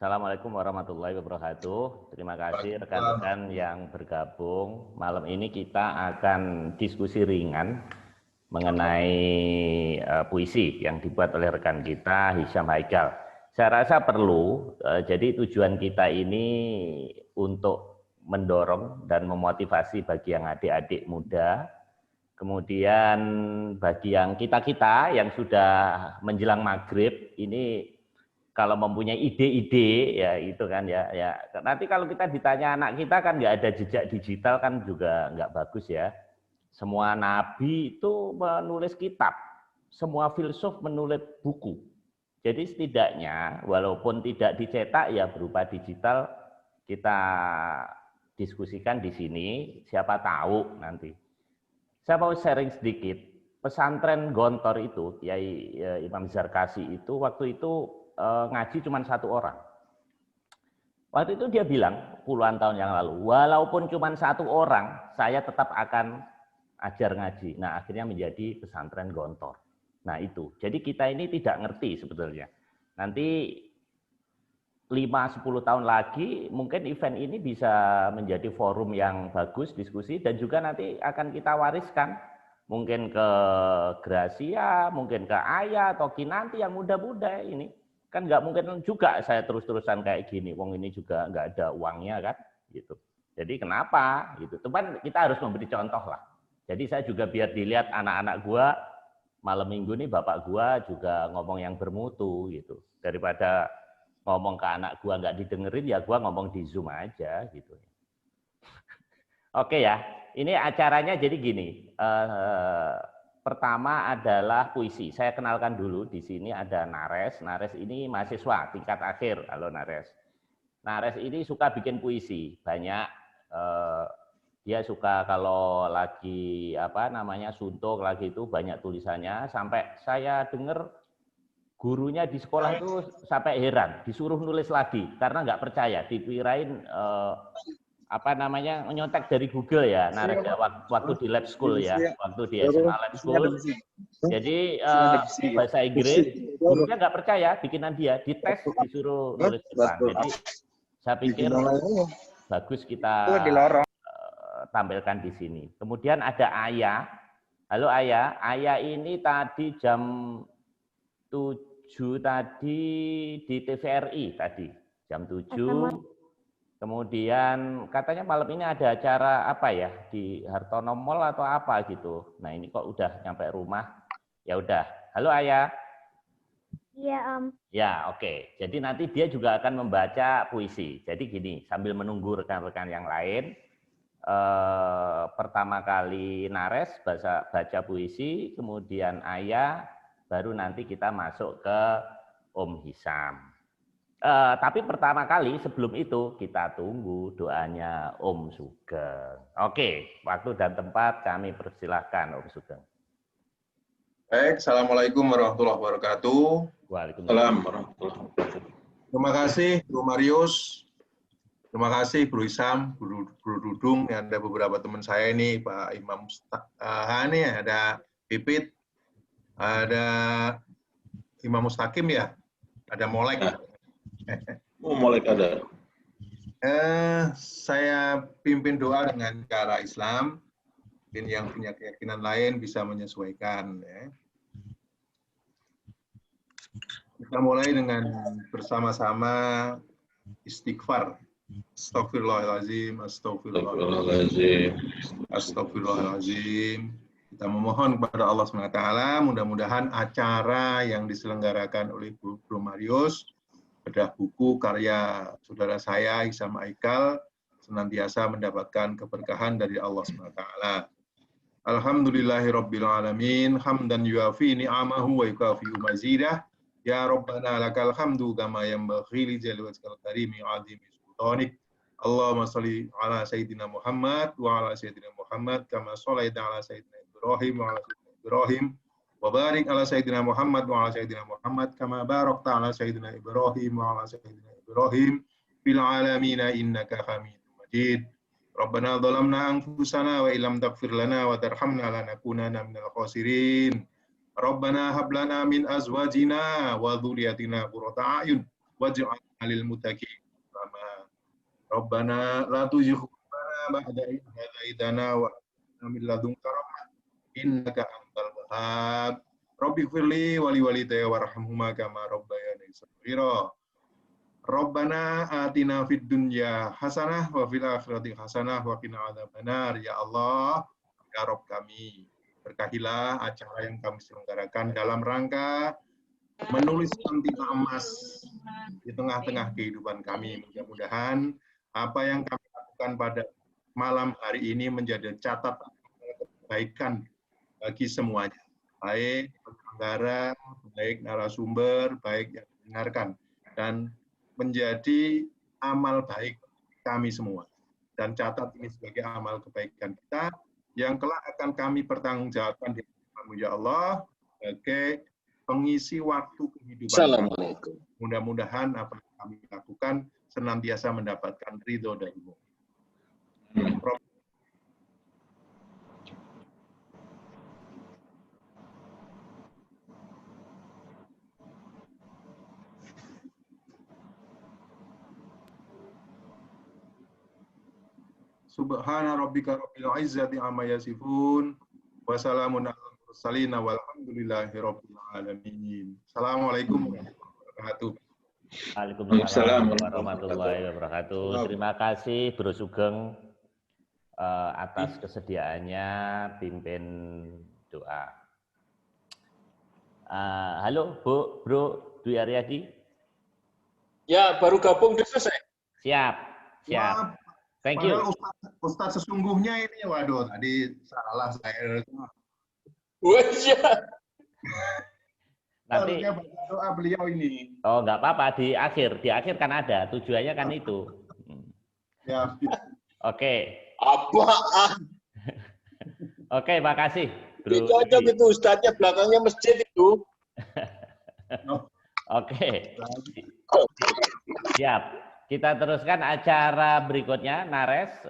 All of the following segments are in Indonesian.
Assalamualaikum warahmatullahi wabarakatuh. Terima kasih rekan-rekan yang bergabung. Malam ini kita akan diskusi ringan mengenai puisi yang dibuat oleh rekan kita Hisham Haikal. Saya rasa perlu, jadi tujuan kita ini untuk mendorong dan memotivasi bagi yang adik-adik muda, kemudian bagi yang kita-kita yang sudah menjelang maghrib ini kalau mempunyai ide-ide ya itu kan ya nanti kalau kita ditanya anak kita kan nggak ada jejak digital kan juga nggak bagus ya. Semua nabi itu menulis kitab, semua filsuf menulis buku. Jadi setidaknya walaupun tidak dicetak ya berupa digital kita diskusikan di sini, siapa tahu nanti. Saya mau sharing sedikit. Pesantren Gontor itu, Kiai Imam Zarkasi itu waktu itu ngaji cuma satu orang. Waktu itu dia bilang puluhan tahun yang lalu, walaupun cuma satu orang, saya tetap akan ajar ngaji. Nah akhirnya menjadi pesantren Gontor. Nah itu, jadi kita ini tidak ngerti sebetulnya. Nanti 5-10 tahun lagi mungkin event ini bisa menjadi forum yang bagus, diskusi, dan juga nanti akan kita wariskan. Mungkin ke Gracia, mungkin ke Ayah, atau Kinanti yang muda-muda ini. Kan nggak mungkin juga saya terus-terusan kayak gini, wong ini juga nggak ada uangnya kan, gitu. Jadi kenapa? Gitu. Cuman kita harus memberi contoh lah. Jadi saya juga biar dilihat anak-anak gua malam minggu nih bapak gua juga ngomong yang bermutu gitu. Daripada ngomong ke anak gua nggak didengerin ya gua ngomong di Zoom aja gitu. Oke ya, ini acaranya jadi gini. Pertama adalah puisi. Saya kenalkan dulu, di sini ada Nares. Nares ini mahasiswa tingkat akhir. Halo Nares. Nares ini suka bikin puisi. Banyak dia suka kalau lagi suntuk lagi itu banyak tulisannya. Sampai saya dengar gurunya di sekolah itu sampai heran, disuruh nulis lagi karena nggak percaya, dikirain nyontek dari Google ya, Nares ya, waktu di lab school ya, waktu di SMA lab school. Jadi bahasa Inggris, gurunya nggak percaya bikinan dia, dites disuruh nulis depan. Jadi saya pikir bagus kita tampilkan di sini. Kemudian ada Ayah. Halo Ayah, Ayah ini tadi jam 7 tadi di TVRI tadi, jam 7. Kemudian katanya malam ini ada acara apa ya di Hartono Mall atau apa gitu. Nah ini kok udah nyampe rumah. Ya udah. Halo Ayah. Iya Om. Ya oke. Jadi nanti dia juga akan membaca puisi. Jadi gini sambil menunggu rekan-rekan yang lain. Pertama kali Nares baca puisi, kemudian Ayah, baru nanti kita masuk ke Om Hisham. Tapi pertama kali sebelum itu kita tunggu doanya Om Sugeng. Oke, waktu dan tempat kami persilahkan Om Sugeng. Baik, Assalamualaikum warahmatullahi wabarakatuh. Waalaikumsalam warahmatullahi wabarakatuh. Terima kasih Bro Marius, terima kasih Bro Hisham, Bro Dudung, ada beberapa teman saya ini, Pak Imam Hani, ada Pipit, ada Imam Mustaqim ya, ada Molek. Molek ada. Saya pimpin doa dengan cara Islam. Mungkin yang punya keyakinan lain bisa menyesuaikan. Ya. Kita mulai dengan bersama-sama istighfar. Astagfirullahaladzim, astagfirullahaladzim, astagfirullahaladzim. Kita memohon kepada Allah SWT, mudah-mudahan acara yang diselenggarakan oleh Bro Marius, bedah buku karya saudara saya Hisham Haikal senantiasa mendapatkan keberkahan dari Allah SWT. Alhamdulillahirabbil alamin, hamdan yuafi ni'amahu wa yukafi'u mazidah. Ya Rabbana lakal hamdu kama yanbaghi li jalali wajhikal karimi 'azimi sultanik. Allahumma shalli ala sayyidina Muhammad wa ala sayyidina Muhammad kama shallaita ala sayyidina Ibrahim wa ala sayyidina Ibrahim. Wa barik ala sayyidina Muhammad wa ala sayyidina Muhammad kama barakta ala sayyidina Ibrahim wa ala sayyidina Ibrahim fil alamin innaka Hamidum Majid. Rabbana dhalamna anfusana wa illam taghfir lana wa tarhamna lanakunanna minal khasirin. Rabbana hab lana min azwajina wa dhurriyyatina qurrata a'yun waj'alna lil muttaqin imama. Rabbana la tuzigh qulubana ba'da idh hadaitana wa hab lana min ladunka rahmah innaka antal wahhab. Rabbighfirli wa liwalidayya warhamhuma kama rabbayani shaghira. Rabbana atina fid dunya hasanah wa fil akhirati hasanah wa qina adzabannar. Ya Allah, ya Rabb kami, berkahilah acara yang kami selenggarakan dalam rangka menuliskan tinta emas di tengah-tengah kehidupan kami. Mudah-mudahan apa yang kami lakukan pada malam hari ini menjadi catatan kebaikan bagi semuanya. Baik penyelenggara, baik narasumber, baik yang mendengarkan. Dan menjadi amal baik kami semua. Dan catat ini sebagai amal kebaikan kita yang kelak akan kami pertanggungjawabkan di hadapan ya Allah sebagai pengisi waktu kehidupan. Assalamualaikum. Mudah-mudahan apa yang kami lakukan senantiasa mendapatkan ridho darimu. Subhana rabbika rabbil izzati amma yasifun wa salamun alal mursalin walhamdulillahi rabbil alamin. Assalamualaikum warahmatullahi wabarakatuh. Waalaikumsalam warahmatullahi wabarakatuh. Terima kasih Bro Sugeng atas kesediaannya pimpin doa. Halo Bro Dwi Aryadi. Ya, baru gabung udah selesai. Siap. Wah, Thank you. Ustaz sesungguhnya ini, waduh, tadi salah saya. Wah, iya. Nanti Harusnya baca doa beliau ini. oh nggak apa-apa di akhir kan ada tujuannya kan itu. Ya. Oke. Apaan? Oke, makasih Bro. Itu aja gitu, Ustadznya belakangnya masjid itu. Oke. Siap. Kita teruskan acara berikutnya, Nares.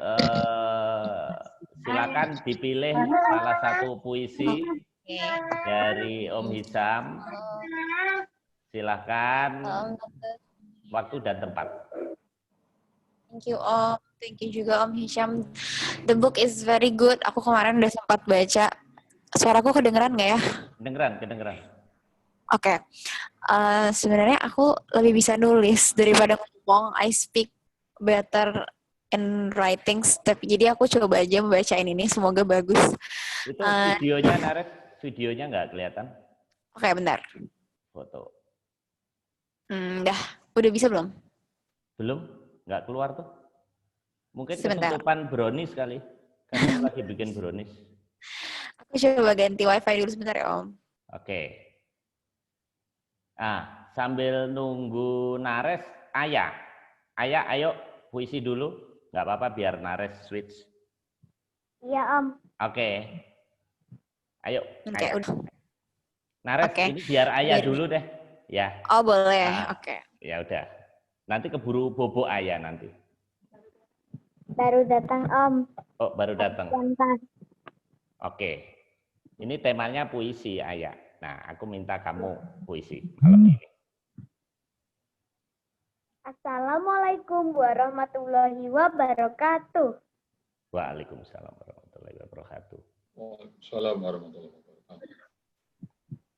Silakan dipilih salah satu puisi dari Om Hisam. Silakan waktu dan tempat. Thank you Om, thank you juga Om Hisham. The book is very good. Aku kemarin udah sempat baca. Suaraku kedengeran nggak ya? Kedengeran. Oke. Sebenarnya aku lebih bisa nulis daripada ngomong. I speak better in writings. Tapi jadi aku coba aja membacain ini. Semoga bagus. Itu videonya, Nares? Videonya nggak kelihatan? Oke, bentar. Foto. Udah bisa belum? Belum? Nggak keluar tuh? Mungkin Sebentar. ketutupan brownies kali. Karena lagi bikin brownies. Aku coba ganti wifi dulu sebentar ya Om. Oke. Nah, sambil nunggu Nares, Ayah, ayo puisi dulu. Nggak apa-apa biar Nares switch. Iya Om. Oke. Ayo. Oke, Ayah. udah. Nares, Oke. ini biar Ayah Biar- dulu deh. Ya. Oh, boleh. Nah. Oke. Ya udah. Nanti keburu bobo Ayah nanti. Baru datang Om. Oh, baru datang. Lantas. Oke. Ini temanya puisi, Ayah. Nah, aku minta kamu puisi malam ini. Assalamualaikum warahmatullahi wabarakatuh. Waalaikumsalam warahmatullahi wabarakatuh. Waalaikumsalam warahmatullahi wabarakatuh.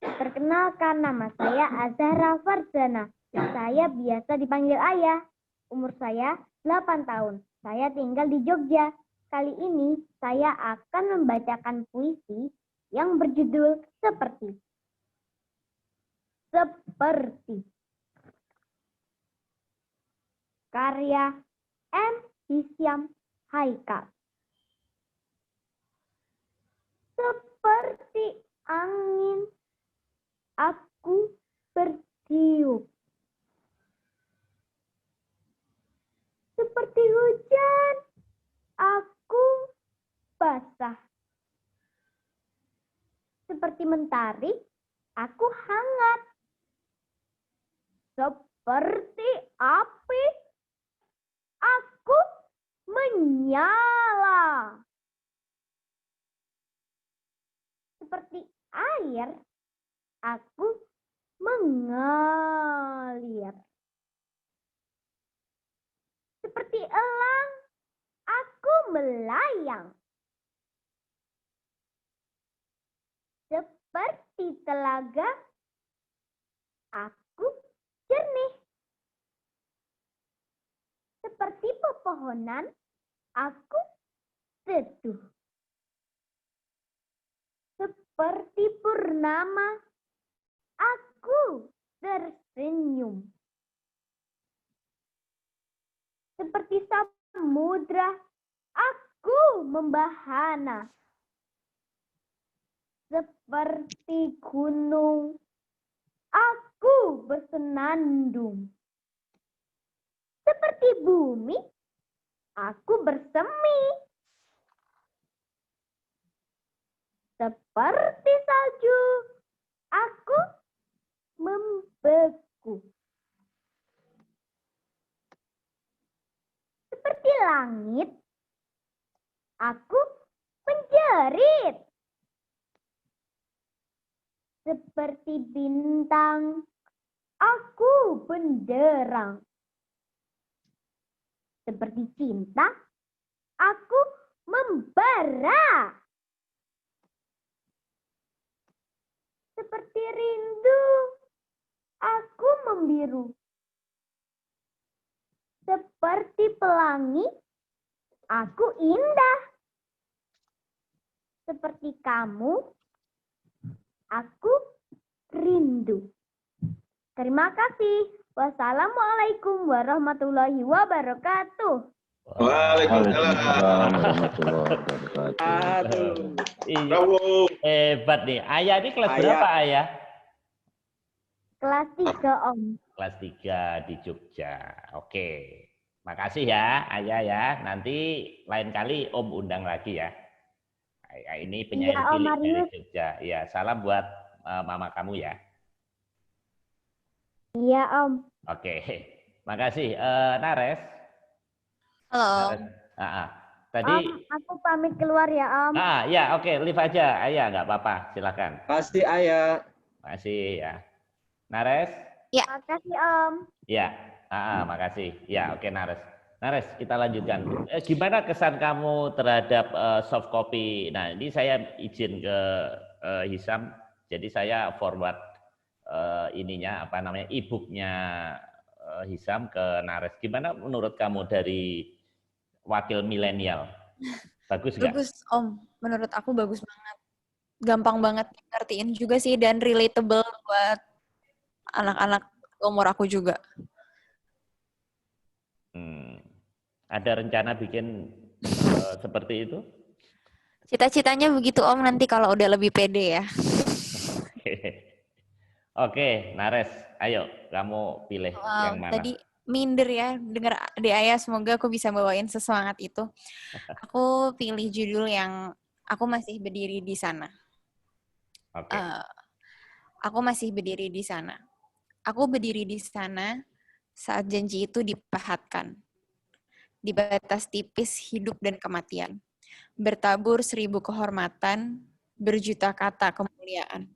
Perkenalkan, nama saya Azhara Farzana. Saya biasa dipanggil Ayah. Umur saya 8 tahun. Saya tinggal di Jogja. Kali ini saya akan membacakan puisi yang berjudul seperti. Karya M. Hisyam Haikal. Seperti angin aku bertiup. Seperti hujan aku basah. Seperti mentari aku hangat. Seperti api aku menyala. Seperti air aku mengalir. Seperti elang, aku melayang. Seperti telaga, aku jernih. Seperti pepohonan, aku teduh. Seperti purnama, aku tersenyum. Seperti samudra, aku membahana. Seperti gunung, aku bersenandung. Seperti bumi, aku bersemi. Seperti salju, aku membeku. Seperti langit, aku menjerit. Seperti bintang, aku benderang. Seperti cinta, aku membara. Seperti rindu, aku membiru. Seperti pelangi, aku indah. Seperti kamu, aku rindu. Terima kasih. Wassalamualaikum warahmatullahi wabarakatuh. Waalaikumsalam. warahmatullahi wabarakatuh. Iya, Bravo. hebat nih. Ayah ini kelas Ayah. berapa, Ayah? Kelas 3, Om. Kelas 3 di Jogja. Oke. Makasih ya, Ayah ya. Nanti lain kali Om undang lagi ya. Ini penyair Iya, Om cilik dari Marius. Jogja. Ya, salam buat mama kamu ya. Iya, Om. Oke. Makasih. Nares. Halo. Tadi, Om, aku pamit keluar ya, Om. ya oke, live aja. Ayah, nggak apa-apa. Silakan. Pasti ayah. Makasih ya. Nares? Makasih, Om. Ya, makasih. Ya, oke Nares. Nares, kita lanjutkan. Gimana kesan kamu terhadap soft copy? Nah, ini saya izin ke Hisam. Jadi saya forward ininya apa namanya e-booknya Hisam ke Nares. Gimana menurut kamu dari wakil milenial? Bagus nggak? Bagus, Om. Menurut aku bagus banget. Gampang banget ngertiin juga sih dan relatable buat anak-anak umur aku juga. Ada rencana bikin seperti itu? Cita-citanya begitu, Om, nanti kalau udah lebih pede ya. Oke, Nares, ayo kamu pilih yang mana? Tadi minder ya, denger di Ayah, semoga aku bisa bawain sesemangat itu. Aku pilih judul yang Aku Masih Berdiri di Sana. Oke. Aku masih berdiri di sana. Aku berdiri di sana saat janji itu dipahatkan. Di batas tipis hidup dan kematian. Bertabur 1000 kehormatan, berjuta kata kemuliaan.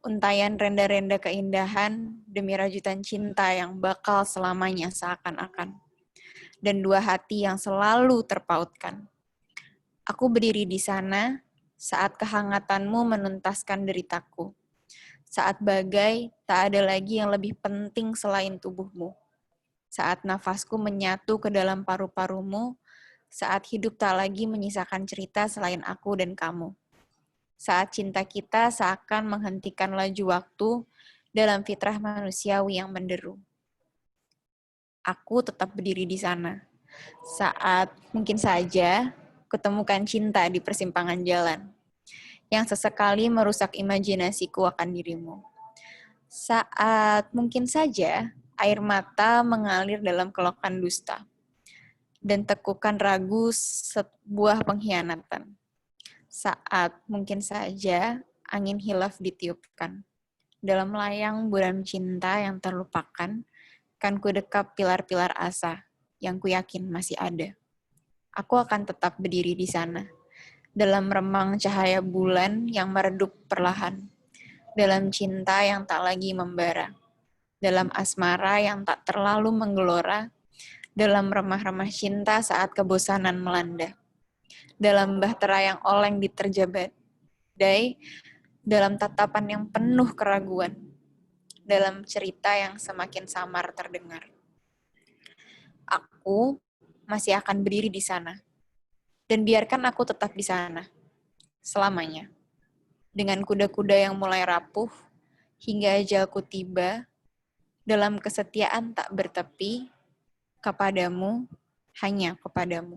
Untayan renda-renda keindahan demi rajutan cinta yang bakal selamanya seakan-akan. Dan 2 hati yang selalu terpautkan. Aku berdiri di sana saat kehangatanmu menuntaskan deritaku. Saat bagai tak ada lagi yang lebih penting selain tubuhmu. Saat nafasku menyatu ke dalam paru-parumu, saat hidup tak lagi menyisakan cerita selain aku dan kamu. Saat cinta kita seakan menghentikan laju waktu dalam fitrah manusiawi yang menderu. Aku tetap berdiri di sana. Saat mungkin saja kutemukan cinta di persimpangan jalan yang sesekali merusak imajinasiku akan dirimu. Saat mungkin saja air mata mengalir dalam kelokan dusta dan tekukan ragu sebuah pengkhianatan. Saat mungkin saja angin hilaf ditiupkan. Dalam layang buram cinta yang terlupakan, kan ku dekap pilar-pilar asa yang ku yakin masih ada. Aku akan tetap berdiri di sana, dalam remang cahaya bulan yang meredup perlahan, dalam cinta yang tak lagi membara, dalam asmara yang tak terlalu menggelora, dalam remah-remah cinta saat kebosanan melanda, dalam bahtera yang oleng diterja badai, dalam tatapan yang penuh keraguan, dalam cerita yang semakin samar terdengar. Aku masih akan berdiri di sana, dan biarkan aku tetap di sana, selamanya. Dengan kuda-kuda yang mulai rapuh, hingga ajalku tiba, dalam kesetiaan tak bertepi, kepadamu, hanya kepadamu.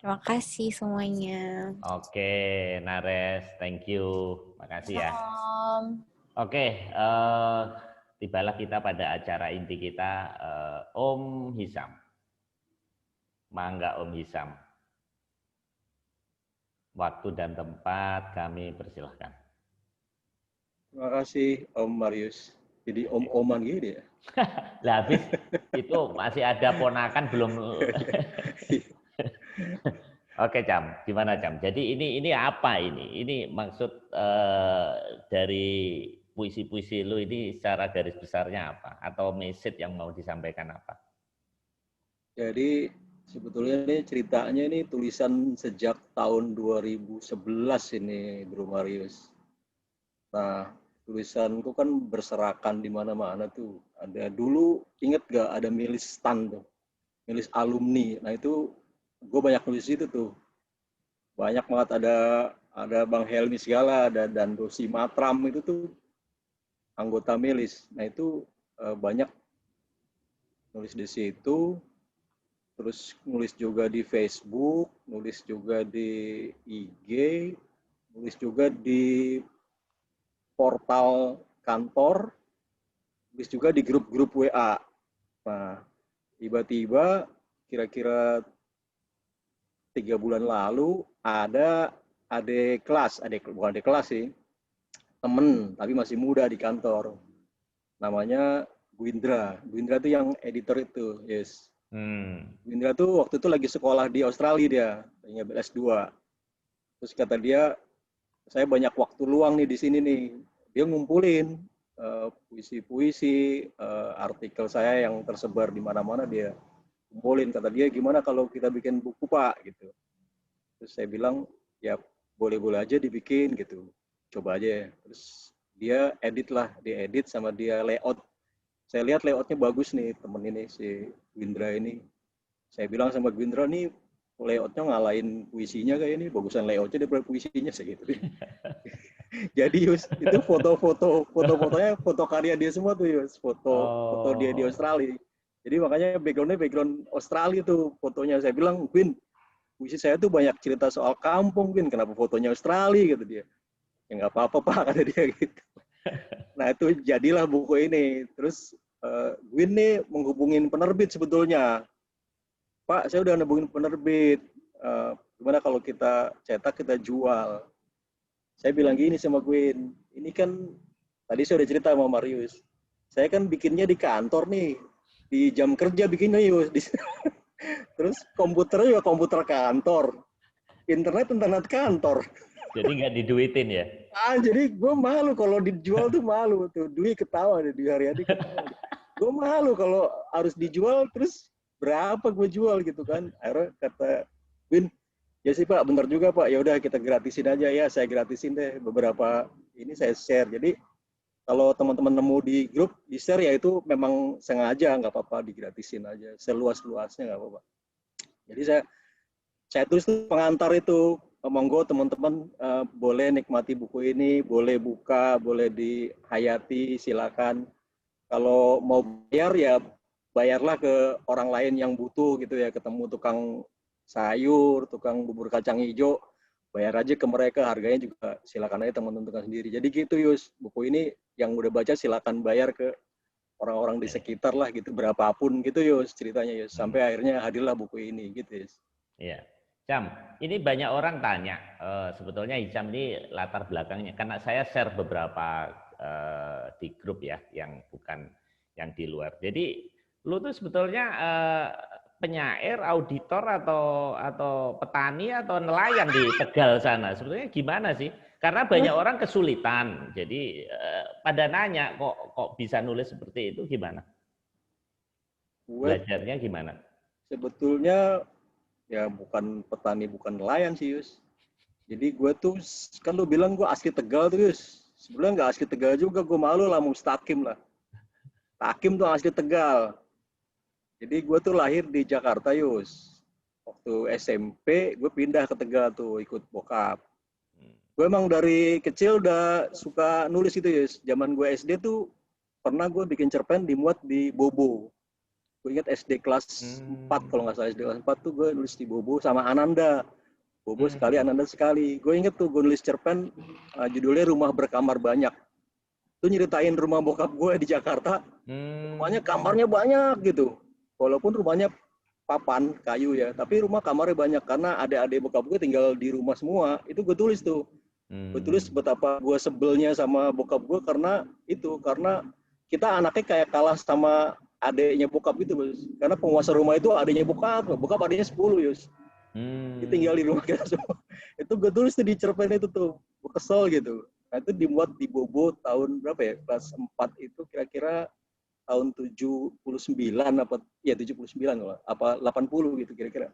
Terima kasih semuanya. Oke, Nares, thank you. Makasih ya. Oke, tibalah kita pada acara inti kita, Om Hisam. Mangga Om Hisam. Waktu dan tempat kami persilahkan. Terima kasih Om Marius. Jadi om-oman gitu ya. Lah habis itu masih ada ponakan belum. Oke, Cam, gimana Cam? Jadi ini apa ini? Ini maksud dari puisi-puisi lu ini secara garis besarnya apa? Atau message yang mau disampaikan apa? Jadi sebetulnya ini ceritanya ini tulisan sejak tahun 2011 ini Bro Marius. Nah, tulisanku kan berserakan di mana-mana tuh. Ada dulu, inget gak ada milis stan tuh, milis alumni. Nah itu gue banyak nulis itu tuh. Banyak banget ada Bang Helmi segala, ada Dandosi Matram itu tuh anggota milis. Nah itu banyak nulis di situ. Terus nulis juga di Facebook, nulis juga di IG, nulis juga di portal kantor, nulis juga di grup-grup WA. Nah, tiba-tiba kira-kira 3 bulan lalu ada bukan adik kelas sih, temen, tapi masih muda di kantor. Namanya Gwindra. Gwindra itu yang editor itu, yes. Gwindra tuh waktu itu lagi sekolah di Australia dia, ngambil S2. Terus kata dia, saya banyak waktu luang nih di sini nih. Dia ngumpulin puisi-puisi, artikel saya yang tersebar di mana-mana dia kumpulin. Kata dia, gimana kalau kita bikin buku Pak? Gitu. Terus saya bilang, ya boleh-boleh aja dibikin gitu. Coba aja. Terus dia diedit sama dia layout. Saya lihat layoutnya bagus nih temen ini, si Gwindra ini. Saya bilang sama Gwindra nih, layoutnya ngalahin puisinya kayak ini, bagusan layoutnya daripada puisinya segitu. Jadi Yus, itu foto-fotonya foto karya dia semua tuh Yus, foto dia di Australia. Jadi makanya background Australia tuh fotonya. Saya bilang, Gwin, puisi saya tuh banyak cerita soal kampung, Gwin, kenapa fotonya Australia gitu dia. Ya nggak apa-apa Pak, kata dia gitu. Nah itu jadilah buku ini. Terus Gwin nih menghubungin penerbit sebetulnya. Pak, saya udah hubungin penerbit. Gimana kalau kita cetak, kita jual? Saya bilang gini sama Gwin, ini kan tadi saya udah cerita sama Marius. Saya kan bikinnya di kantor nih, di jam kerja bikinnya Yus. Terus komputernya juga komputer kantor, internet kantor. Jadi nggak diduitin ya? Jadi gue malu kalau dijual tuh malu tuh, Dwi ketawa deh, Dwi Haryadi ketawa. Gue malu kalau harus dijual, terus berapa gue jual gitu kan? Akhirnya kata Gwin, ya sih Pak, benar juga Pak. Ya udah kita gratisin aja ya, saya gratisin deh beberapa ini saya share. Jadi kalau teman-teman nemu di grup di share ya itu memang sengaja, nggak apa-apa digratisin aja, seluas-luasnya nggak apa-apa. Jadi saya tulis pengantar itu, monggo teman-teman boleh nikmati buku ini, boleh buka, boleh dihayati, silakan. Kalau mau bayar ya bayarlah ke orang lain yang butuh gitu ya, ketemu tukang sayur, tukang bubur kacang hijau, bayar aja ke mereka, harganya juga silakan aja teman-teman tentukan sendiri. Jadi gitu Yus, buku ini yang udah baca silakan bayar ke orang-orang di sekitar lah gitu, berapapun gitu Yus ceritanya Yus, sampai akhirnya hadirlah buku ini gitu Yus. Iya. Cam, ini banyak orang tanya, sebetulnya Hisham ini latar belakangnya, karena saya share beberapa di grup ya, yang bukan yang di luar. Jadi lu tuh sebetulnya penyair, auditor atau petani atau nelayan di Tegal sana. Sebetulnya gimana sih? Karena banyak orang kesulitan. Jadi pada nanya kok bisa nulis seperti itu gimana? Gue Belajarnya gimana? sebetulnya ya bukan petani, bukan nelayan sih, Yus. Jadi gue tuh, kan lu bilang gue asli Tegal tuh, Yus. Sebenarnya nggak asli Tegal juga, gue malu lah, Mustakim lah. Takim tuh asli Tegal. Jadi gue tuh lahir di Jakarta, Yus. Waktu SMP, gue pindah ke Tegal tuh, ikut bokap. Gue emang dari kecil udah suka nulis gitu, Yus. Zaman gue SD tuh, pernah gue bikin cerpen dimuat di Bobo. Gue ingat SD kelas 4, kalau nggak salah SD kelas 4 tuh gue nulis di Bobo sama Ananda. Bobo sekali, Ananda sekali. Gue inget tuh gue nulis cerpen, judulnya Rumah Berkamar Banyak. Itu nyeritain rumah bokap gue di Jakarta. Rumahnya kamarnya banyak gitu. Walaupun rumahnya papan, kayu ya. Tapi rumah kamarnya banyak. Karena adik-adik bokap gue tinggal di rumah semua. Itu gue tulis tuh. Gue tulis betapa gue sebelnya sama bokap gue karena itu. Karena kita anaknya kayak kalah sama adiknya bokap gitu, Bos. Karena penguasa rumah itu adiknya bokap. Bokap adiknya 10, Yus. Dia tinggal di rumah kita semua. Itu gue tulis tuh di cerpen itu tuh. Gue kesel gitu. Nah itu dimuat di Bobo tahun berapa ya? Kelas 4 itu kira-kira tahun 79 apa? Ya 79 apa 80 gitu kira-kira.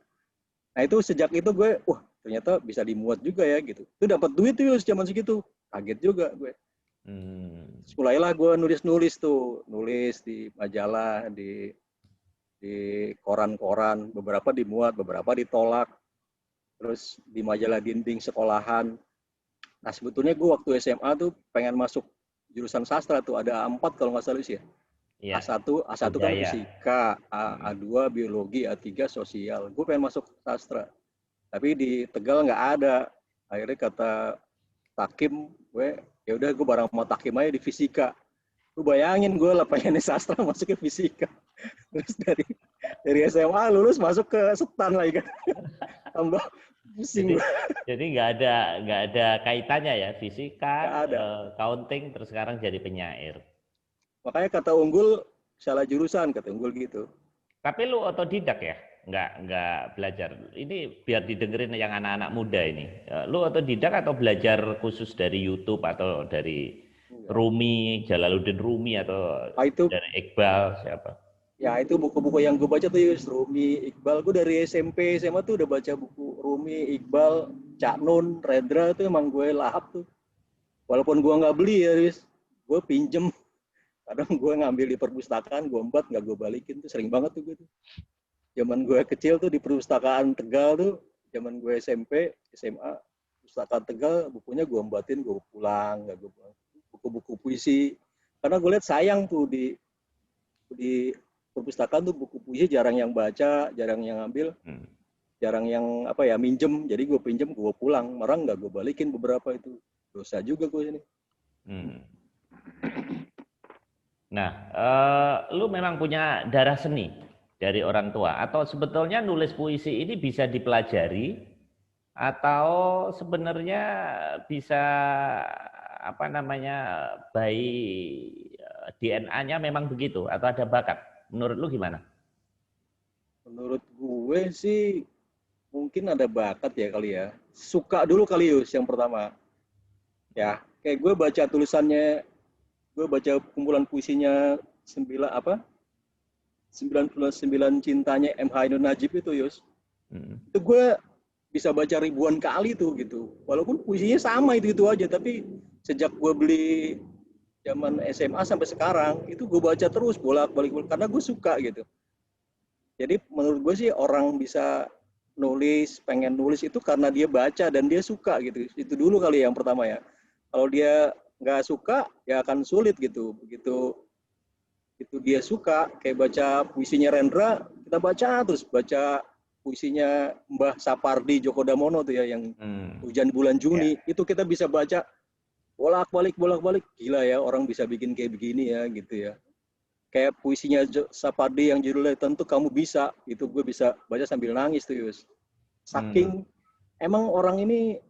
Nah itu sejak itu gue, wah ternyata bisa dimuat juga ya gitu. Itu dapat duit tuh zaman segitu. Kaget juga gue. Mulailah gue nulis-nulis tuh. Nulis di majalah, di koran-koran, beberapa dimuat, beberapa ditolak. Terus di majalah dinding sekolahan. Nah sebetulnya gue waktu SMA tuh pengen masuk jurusan sastra tuh, ada 4 kalau nggak salah sih ya. Ya. A1 kan fisika, A2 biologi, A3 sosial. Gue pengen masuk sastra. Tapi di Tegal nggak ada. Akhirnya kata Takim, ya udah gue bareng sama Takim aja di fisika. Lu bayangin gue lah pengen sastra masuk ke fisika. Terus dari SMA lulus masuk ke setan lagi kan. Tambah pusing. Jadi nggak ada kaitannya ya, fisika, accounting, terus sekarang jadi penyair. Makanya kata Unggul salah jurusan, kata Unggul gitu. Tapi lu otodidak ya? Nggak belajar. Ini biar didengerin yang anak-anak muda ini. Lu otodidak atau belajar khusus dari YouTube atau dari Rumi, Jalaluddin Rumi atau dari Iqbal siapa? Ya itu buku-buku yang gue baca tuh Yus, Rumi, Iqbal. Gue dari SMP, SMA tuh udah baca buku Rumi, Iqbal, Cak Nun, Redra tuh emang gue lahap tuh. Walaupun gue nggak beli ya Yus, gue pinjem. Kadang gue ngambil di perpustakaan, gue embat, nggak gue balikin tuh. Sering banget tuh gue tuh. Zaman gue kecil tuh di perpustakaan Tegal tuh, zaman gue SMP, SMA, perpustakaan Tegal, bukunya gue embatin, gue pulang, nggak gue pulang. Buku-buku puisi. Karena gue lihat sayang tuh di perpustakaan tuh buku puisi jarang yang baca, jarang yang ambil, jarang yang minjem. Jadi gue pinjem, gue pulang, marah nggak gue balikin beberapa itu. Dosa juga gue ini. Nah, lu memang punya darah seni dari orang tua, atau sebetulnya nulis puisi ini bisa dipelajari, atau sebenarnya bisa by DNA-nya memang begitu, atau ada bakat? Menurut lu gimana? Menurut gue sih mungkin ada bakat ya kali ya. Suka dulu kali Yus yang pertama. Ya, kayak gue baca tulisannya, gue baca kumpulan puisinya 99 cintanya M. Ainun Najib itu Yus. Itu gue bisa baca ribuan kali tuh gitu. Walaupun puisinya sama itu aja, tapi sejak gue beli zaman SMA sampai sekarang itu gue baca terus bolak-balik karena gue suka gitu. Jadi menurut gue sih orang bisa nulis, pengen nulis itu karena dia baca dan dia suka gitu. Itu dulu kali yang pertama ya. Kalau dia nggak suka ya akan sulit gitu. Begitu itu dia suka kayak baca puisinya Rendra, kita baca terus baca puisinya Mbah Sapardi Djoko Damono tuh ya yang Hujan Bulan Juni itu kita bisa baca bolak-balik gila ya orang bisa bikin kayak begini ya gitu ya. Kayak puisinya Sapardi yang judulnya Tentu Kamu Bisa, itu gue bisa baca sambil nangis tuh Yus. Saking emang orang ini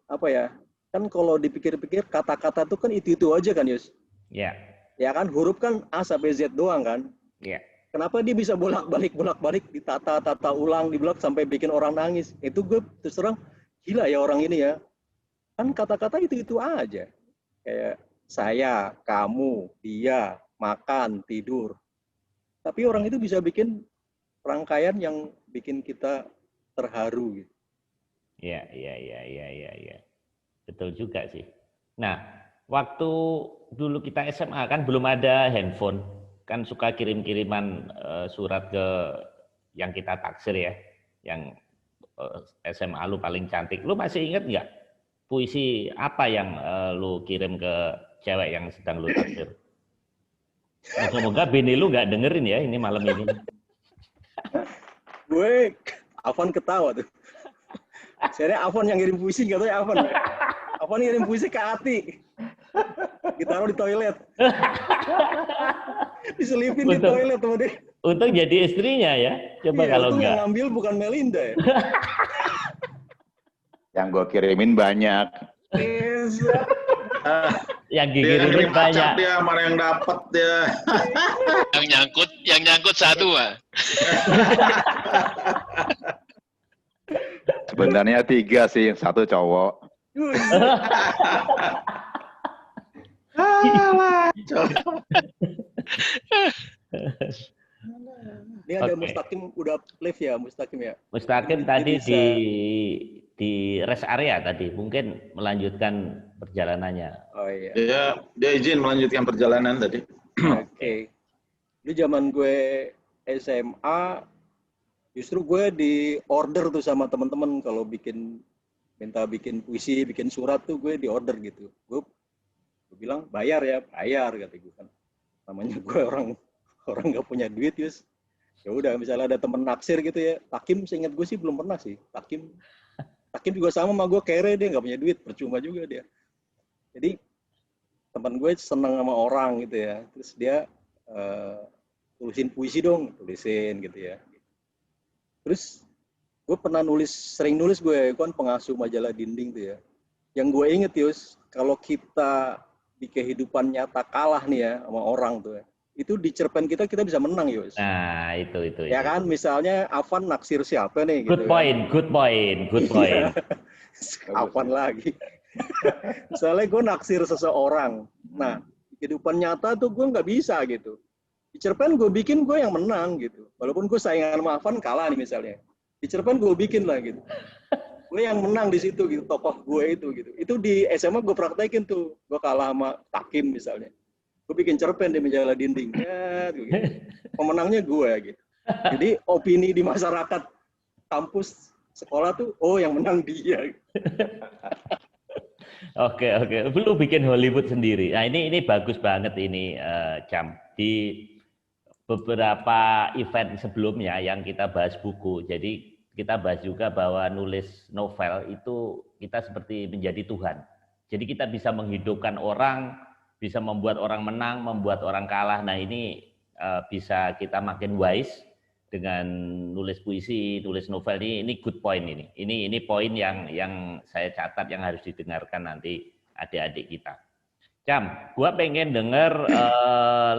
kan kalau dipikir-pikir kata-kata tuh kan itu aja kan Yus. Iya. Ya kan huruf kan A sampai Z doang kan. Iya. Kenapa dia bisa bolak-balik ditata ulang di blok sampai bikin orang nangis? Itu gue terus terang gila ya orang ini ya. Kan kata-kata itu aja. Kayak saya, kamu, dia, makan, tidur. Tapi orang itu bisa bikin rangkaian yang bikin kita terharu gitu. Iya. Betul juga sih. Nah, waktu dulu kita SMA kan belum ada handphone, kan suka kirim-kiriman surat ke yang kita taksir ya, yang SMA lu paling cantik. Lu masih inget nggak puisi apa yang lu kirim ke cewek yang sedang lu taksir? Moga-moga bini lu nggak dengerin ya ini malam ini. Gue, Afan ketawa tuh. Sebenarnya Afan yang ngirim puisi, nggak tahu ya Afan. Afan ngirim puisi ke Ati. Ditaruh di toilet. Diselipin di toilet sama dia. Untung jadi istrinya ya. Coba Iya, kalau untung enggak. yang ngambil bukan Melinda ya. Yang gue kirimin banyak. Yang Dia yang dikirimin kirim acak banyak. dia, mana yang dapat dia. yang nyangkut satu, Pak. Sebenarnya 3 sih, 1 cowok. Ini ada Oke. Mustaqim udah live ya, Mustaqim ya. Mustaqim Dia tadi bisa. di rest area tadi, mungkin melanjutkan perjalanannya. Oh iya. Dia izin melanjutkan perjalanan tadi. Oke. Di zaman gue SMA, justru gue di order tuh sama teman-teman kalau minta bikin puisi, bikin surat tuh gue di order gitu. Gue bilang bayar kata gue kan. Namanya gue orang nggak punya duit, Yus. Ya udah, misalnya ada temen naksir gitu ya. Takim, seingat gue sih belum pernah sih. Takim juga sama gue, kere, dia nggak punya duit, percuma juga dia. Jadi teman gue seneng sama orang gitu ya. Terus dia tulisin puisi dong, tulisin gitu ya. Terus gue pernah sering nulis gue kan pengasuh majalah Dinding tuh ya. Yang gue inget, Yus, kalau kita di kehidupan nyata kalah nih ya sama orang tuh ya, itu di cerpen kita bisa menang, Yus. Nah, itu. Ya kan, misalnya Afan naksir siapa nih gitu. Good point. Iya. Afan lagi. Misalnya gue naksir seseorang. Nah, di kehidupan nyata tuh gue nggak bisa gitu. Di cerpen gue bikin gue yang menang gitu. Walaupun gue saingan sama Afan kalah nih misalnya. Di cerpen gue bikin lah gitu. Gue yang menang di situ gitu, tokoh gue itu gitu. Itu di SMA gue praktekin tuh. Gue kalah sama Takim misalnya. Gue bikin cerpen di majalah Dinding. Ya, gitu. Pemenangnya gue gitu. Jadi opini di masyarakat kampus sekolah tuh, oh yang menang dia. Oke. Lu bikin Hollywood sendiri. Nah, ini bagus banget ini, Cam. Di beberapa event sebelumnya yang kita bahas buku. Jadi kita bahas juga bahwa nulis novel itu kita seperti menjadi Tuhan. Jadi kita bisa menghidupkan orang, bisa membuat orang menang, membuat orang kalah. Nah, ini bisa kita makin wise dengan nulis puisi, nulis novel ini good point ini. Ini poin yang saya catat yang harus didengarkan nanti adik-adik kita. Cam, gua pengen denger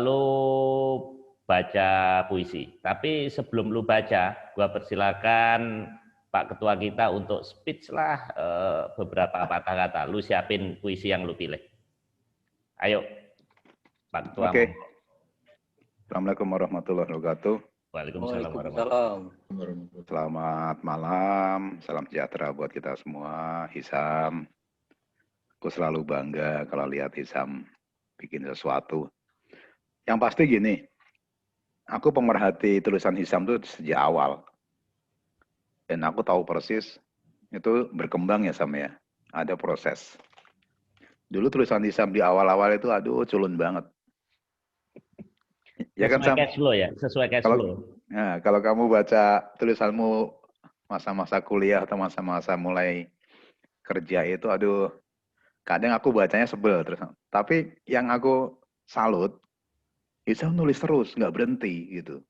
lu baca puisi. Tapi sebelum lu baca, gua persilakan Pak Ketua kita untuk speech lah beberapa patah kata. Lu siapin puisi yang lu pilih. Ayo, Pak Ketua. Oke. Assalamualaikum warahmatullahi wabarakatuh. Waalaikumsalam warahmatullahi Waalaikumsalam. Selamat malam, salam sejahtera buat kita semua. Hisam, aku selalu bangga kalau lihat Hisam bikin sesuatu. Yang pasti gini, aku pemerhati tulisan Hisam itu sejak awal. Dan aku tahu persis itu berkembang ya Sam ya. Ada proses. Dulu tulisan Hisam di awal-awal itu aduh culun banget. Ya kan Sam? Sesuai cash flow. Nah, kalau kamu baca tulisanmu masa-masa kuliah atau masa-masa mulai kerja itu aduh kadang aku bacanya sebel terus. Tapi yang aku salut Hisam nulis terus, nggak berhenti gitu.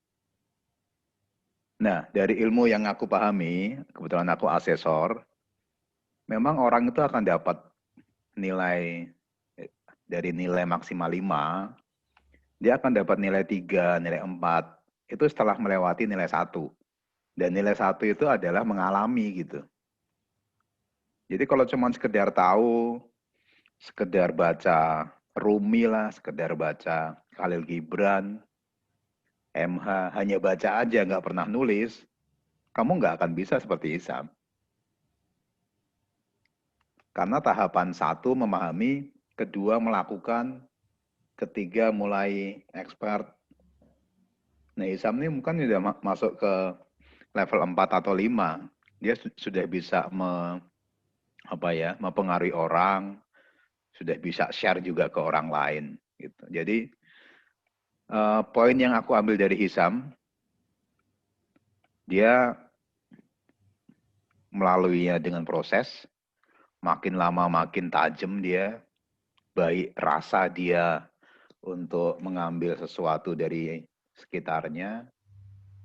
Nah, dari ilmu yang aku pahami, kebetulan aku asesor, memang orang itu akan dapat nilai dari nilai maksimal 5, dia akan dapat nilai 3, nilai 4, itu setelah melewati nilai 1. Dan nilai 1 itu adalah mengalami gitu. Jadi kalau cuma sekedar tahu, sekedar baca Rumi lah, sekedar baca Khalil Gibran, MH hanya baca aja, nggak pernah nulis, kamu nggak akan bisa seperti Hisam. Karena tahapan 1 memahami, kedua melakukan, ketiga mulai expert. Nah, Hisam ini mungkin sudah masuk ke level 4 atau 5. Dia sudah bisa mempengaruhi orang, sudah bisa share juga ke orang lain. Gitu. Jadi poin yang aku ambil dari Hisam, dia melaluinya dengan proses, makin lama makin tajam dia, baik rasa dia untuk mengambil sesuatu dari sekitarnya,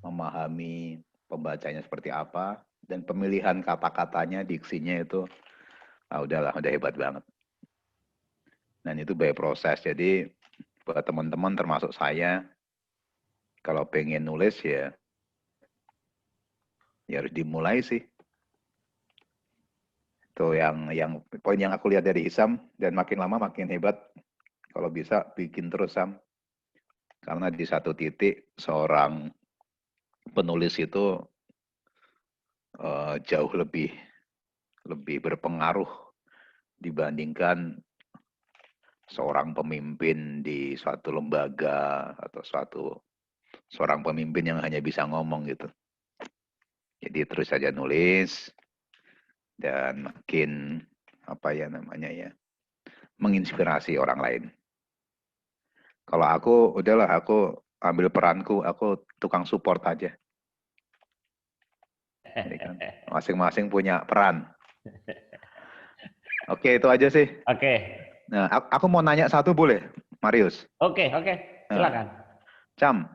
memahami pembacanya seperti apa, dan pemilihan kata-katanya, diksinya itu, udah hebat banget. Dan itu by proses. Jadi buat teman-teman termasuk saya, kalau pengen nulis ya harus dimulai sih. Itu yang poin yang aku lihat dari Hisam, dan makin lama makin hebat. Kalau bisa bikin terus, Sam. Karena di satu titik seorang penulis itu jauh lebih berpengaruh dibandingkan seorang pemimpin di suatu lembaga atau seorang pemimpin yang hanya bisa ngomong gitu. Jadi terus saja nulis dan makin menginspirasi orang lain. Kalau aku aku ambil peranku, aku tukang support aja. Masing-masing punya peran. Oke, itu aja sih. Oke. Nah, aku mau nanya satu boleh, Marius? Oke. Silakan. Cam,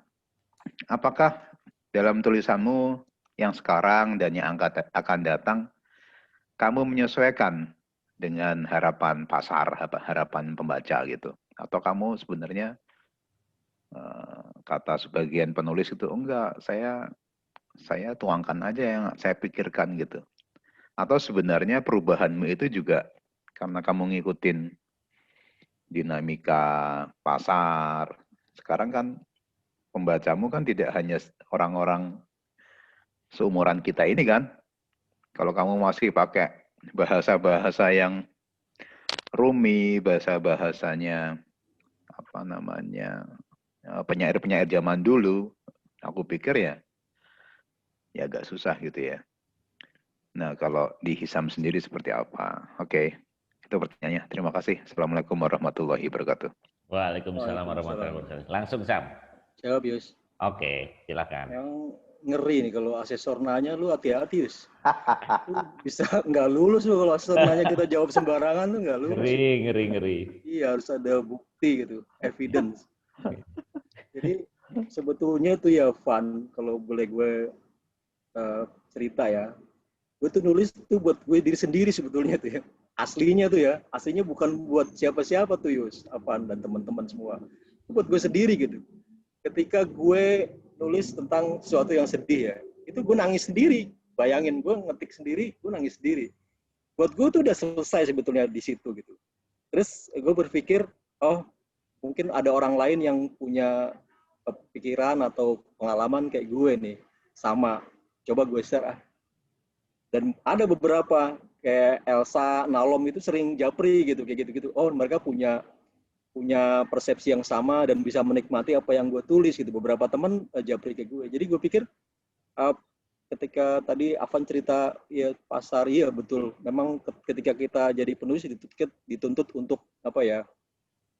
apakah dalam tulisanmu yang sekarang dan yang akan datang, kamu menyesuaikan dengan harapan pasar, harapan pembaca gitu? Atau kamu sebenarnya kata sebagian penulis itu, enggak, saya tuangkan aja yang saya pikirkan gitu. Atau sebenarnya perubahanmu itu juga karena kamu ngikutin dinamika pasar. Sekarang kan pembacamu kan tidak hanya orang-orang seumuran kita ini kan. Kalau kamu masih pakai bahasa-bahasa yang rumit, bahasa-bahasanya penyair-penyair zaman dulu, aku pikir ya agak susah gitu ya. Nah, kalau di Hisam sendiri seperti apa? Oke, itu pertanyaannya. Terima kasih. Assalamualaikum warahmatullahi wabarakatuh. Waalaikumsalam warahmatullahi wabarakatuh. Langsung, Sam. Jawab, Yus. Oke, silakan. Yang ngeri nih kalau asesor nanya, lu hati-hati, Yus. Bisa nggak lulus lu kalau asesor nanya kita jawab sembarangan tuh nggak lulus. Ngeri. Iya, harus ada bukti gitu, evidence. Jadi sebetulnya tuh ya fun, kalau boleh gue cerita ya. Gue tuh nulis tuh buat gue diri sendiri sebetulnya tuh ya. Aslinya bukan buat siapa-siapa tuh Yus, Afan dan teman-teman semua. Itu buat gue sendiri gitu. Ketika gue nulis tentang sesuatu yang sedih ya, itu gue nangis sendiri. Bayangin gue ngetik sendiri, gue nangis sendiri. Buat gue tuh udah selesai sebetulnya di situ gitu. Terus gue berpikir, oh mungkin ada orang lain yang punya pikiran atau pengalaman kayak gue nih, sama. Coba gue share. Dan ada beberapa kayak Elsa, Nalom itu sering japri gitu, kayak gitu-gitu. Oh mereka punya persepsi yang sama dan bisa menikmati apa yang gue tulis gitu. Beberapa teman japri kayak gue. Jadi gue pikir ketika tadi Afan cerita ya pasar, iya betul. Memang ketika kita jadi penulis dituntut untuk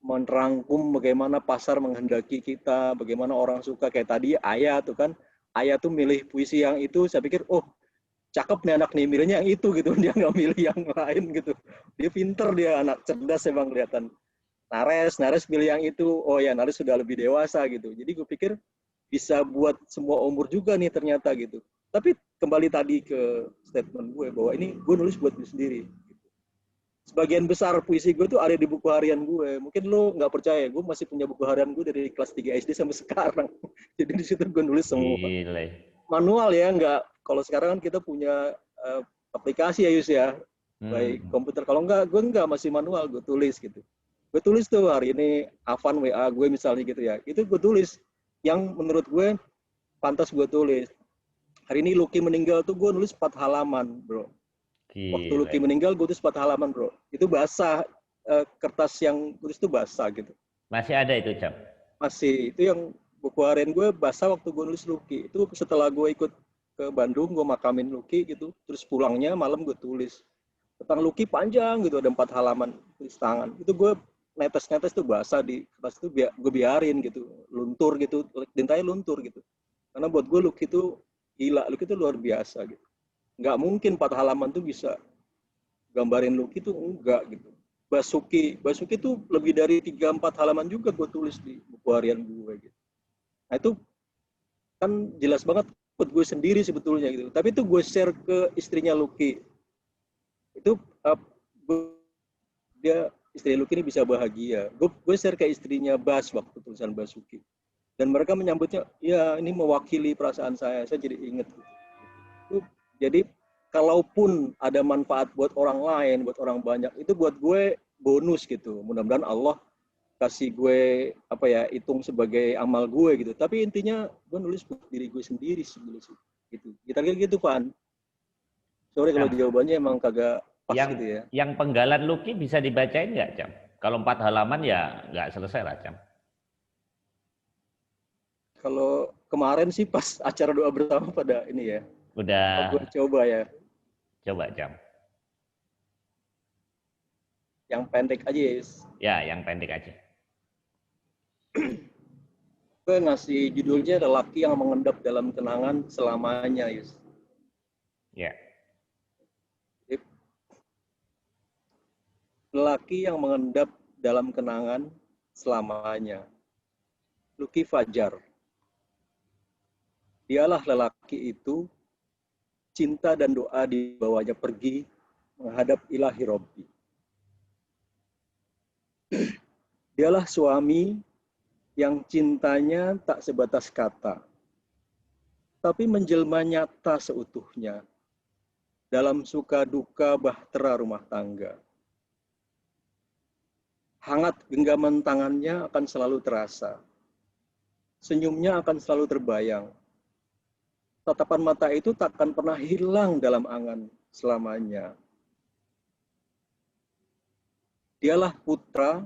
merangkum bagaimana pasar menghendaki kita, bagaimana orang suka. Kayak tadi Ayah tuh kan, Ayah tuh milih puisi yang itu, saya pikir oh cakep nih anak nih, milihnya yang itu gitu, dia nggak milih yang lain gitu. Dia pinter, dia anak cerdas emang kelihatan. Nares pilih yang itu, oh ya Nares sudah lebih dewasa gitu. Jadi gue pikir bisa buat semua umur juga nih ternyata gitu. Tapi kembali tadi ke statement gue bahwa ini gue nulis buat diri sendiri. Sebagian besar puisi gue tuh ada di buku harian gue. Mungkin lo nggak percaya, gue masih punya buku harian gue dari kelas 3 SD sampai sekarang. Jadi di situ gue nulis semua. Gile. Manual ya, nggak. Kalau sekarang kan kita punya aplikasi ya Yus ya, baik komputer. Kalau gue masih manual, gue tulis gitu. Gue tulis tuh hari ini Afan WA gue misalnya gitu ya. Itu gue tulis. yang menurut gue pantas gue tulis. Hari ini Lucky meninggal tuh gue nulis 4 halaman, bro. Waktu Gila. Lucky meninggal gue tulis 4 halaman, bro. Itu basah, kertas yang tulis itu basah gitu. Masih ada itu, Jam? Masih, itu yang buku harian gue basah waktu gue nulis Lucky. Itu setelah gue ikut ke Bandung, gue makamin Lucky gitu. Terus pulangnya malam gue tulis. Tentang Lucky panjang gitu, ada 4 halaman tulis tangan. Itu gue netes-netes tuh basah di kertas itu gue biarin gitu. Luntur gitu, tintanya luntur gitu. Karena buat gue Lucky itu gila, Lucky itu luar biasa gitu. Nggak mungkin 4 halaman tuh bisa gambarin Lucky tuh enggak gitu. Basuki itu lebih dari 3-4 halaman juga gue tulis di buku harian gue gitu. Nah itu kan jelas banget buat gue sendiri sebetulnya gitu. Tapi itu gue share ke istrinya Lucky. Itu dia istri Lucky ini bisa bahagia. Gue share ke istrinya Bas waktu tulisan Basuki. Dan mereka menyambutnya, ya ini mewakili perasaan saya jadi inget. Jadi kalaupun ada manfaat buat orang lain, buat orang banyak, itu buat gue bonus gitu. Mudah-mudahan Allah kasih gue hitung sebagai amal gue gitu. Tapi intinya gue nulis buat diri gue sendiri sih gitu. Kira-kira gitu, Pan. Sorry kalau jawabannya emang kagak pas gitu ya. Yang penggalan Lucky bisa dibacain nggak, Jam? Kalau 4 halaman ya nggak selesai lah, Jam. Kalau kemarin sih pas acara doa bersama pada ini ya. Udah. Gue coba ya. Coba, Jam. Yang pendek aja, Yes. Ya, yang pendek aja. Gue ngasih judulnya Lelaki yang Mengendap dalam Kenangan Selamanya, Yes. Ya. Lelaki yang mengendap dalam kenangan selamanya. Lucky Fajar. Dialah lelaki itu, cinta dan doa dibawanya pergi menghadap ilahi Robbi. Dialah suami yang cintanya tak sebatas kata, tapi menjelma nyata seutuhnya dalam suka duka bahtera rumah tangga. Hangat genggaman tangannya akan selalu terasa. Senyumnya akan selalu terbayang. Tatapan mata itu takkan pernah hilang dalam angan selamanya. Dialah putra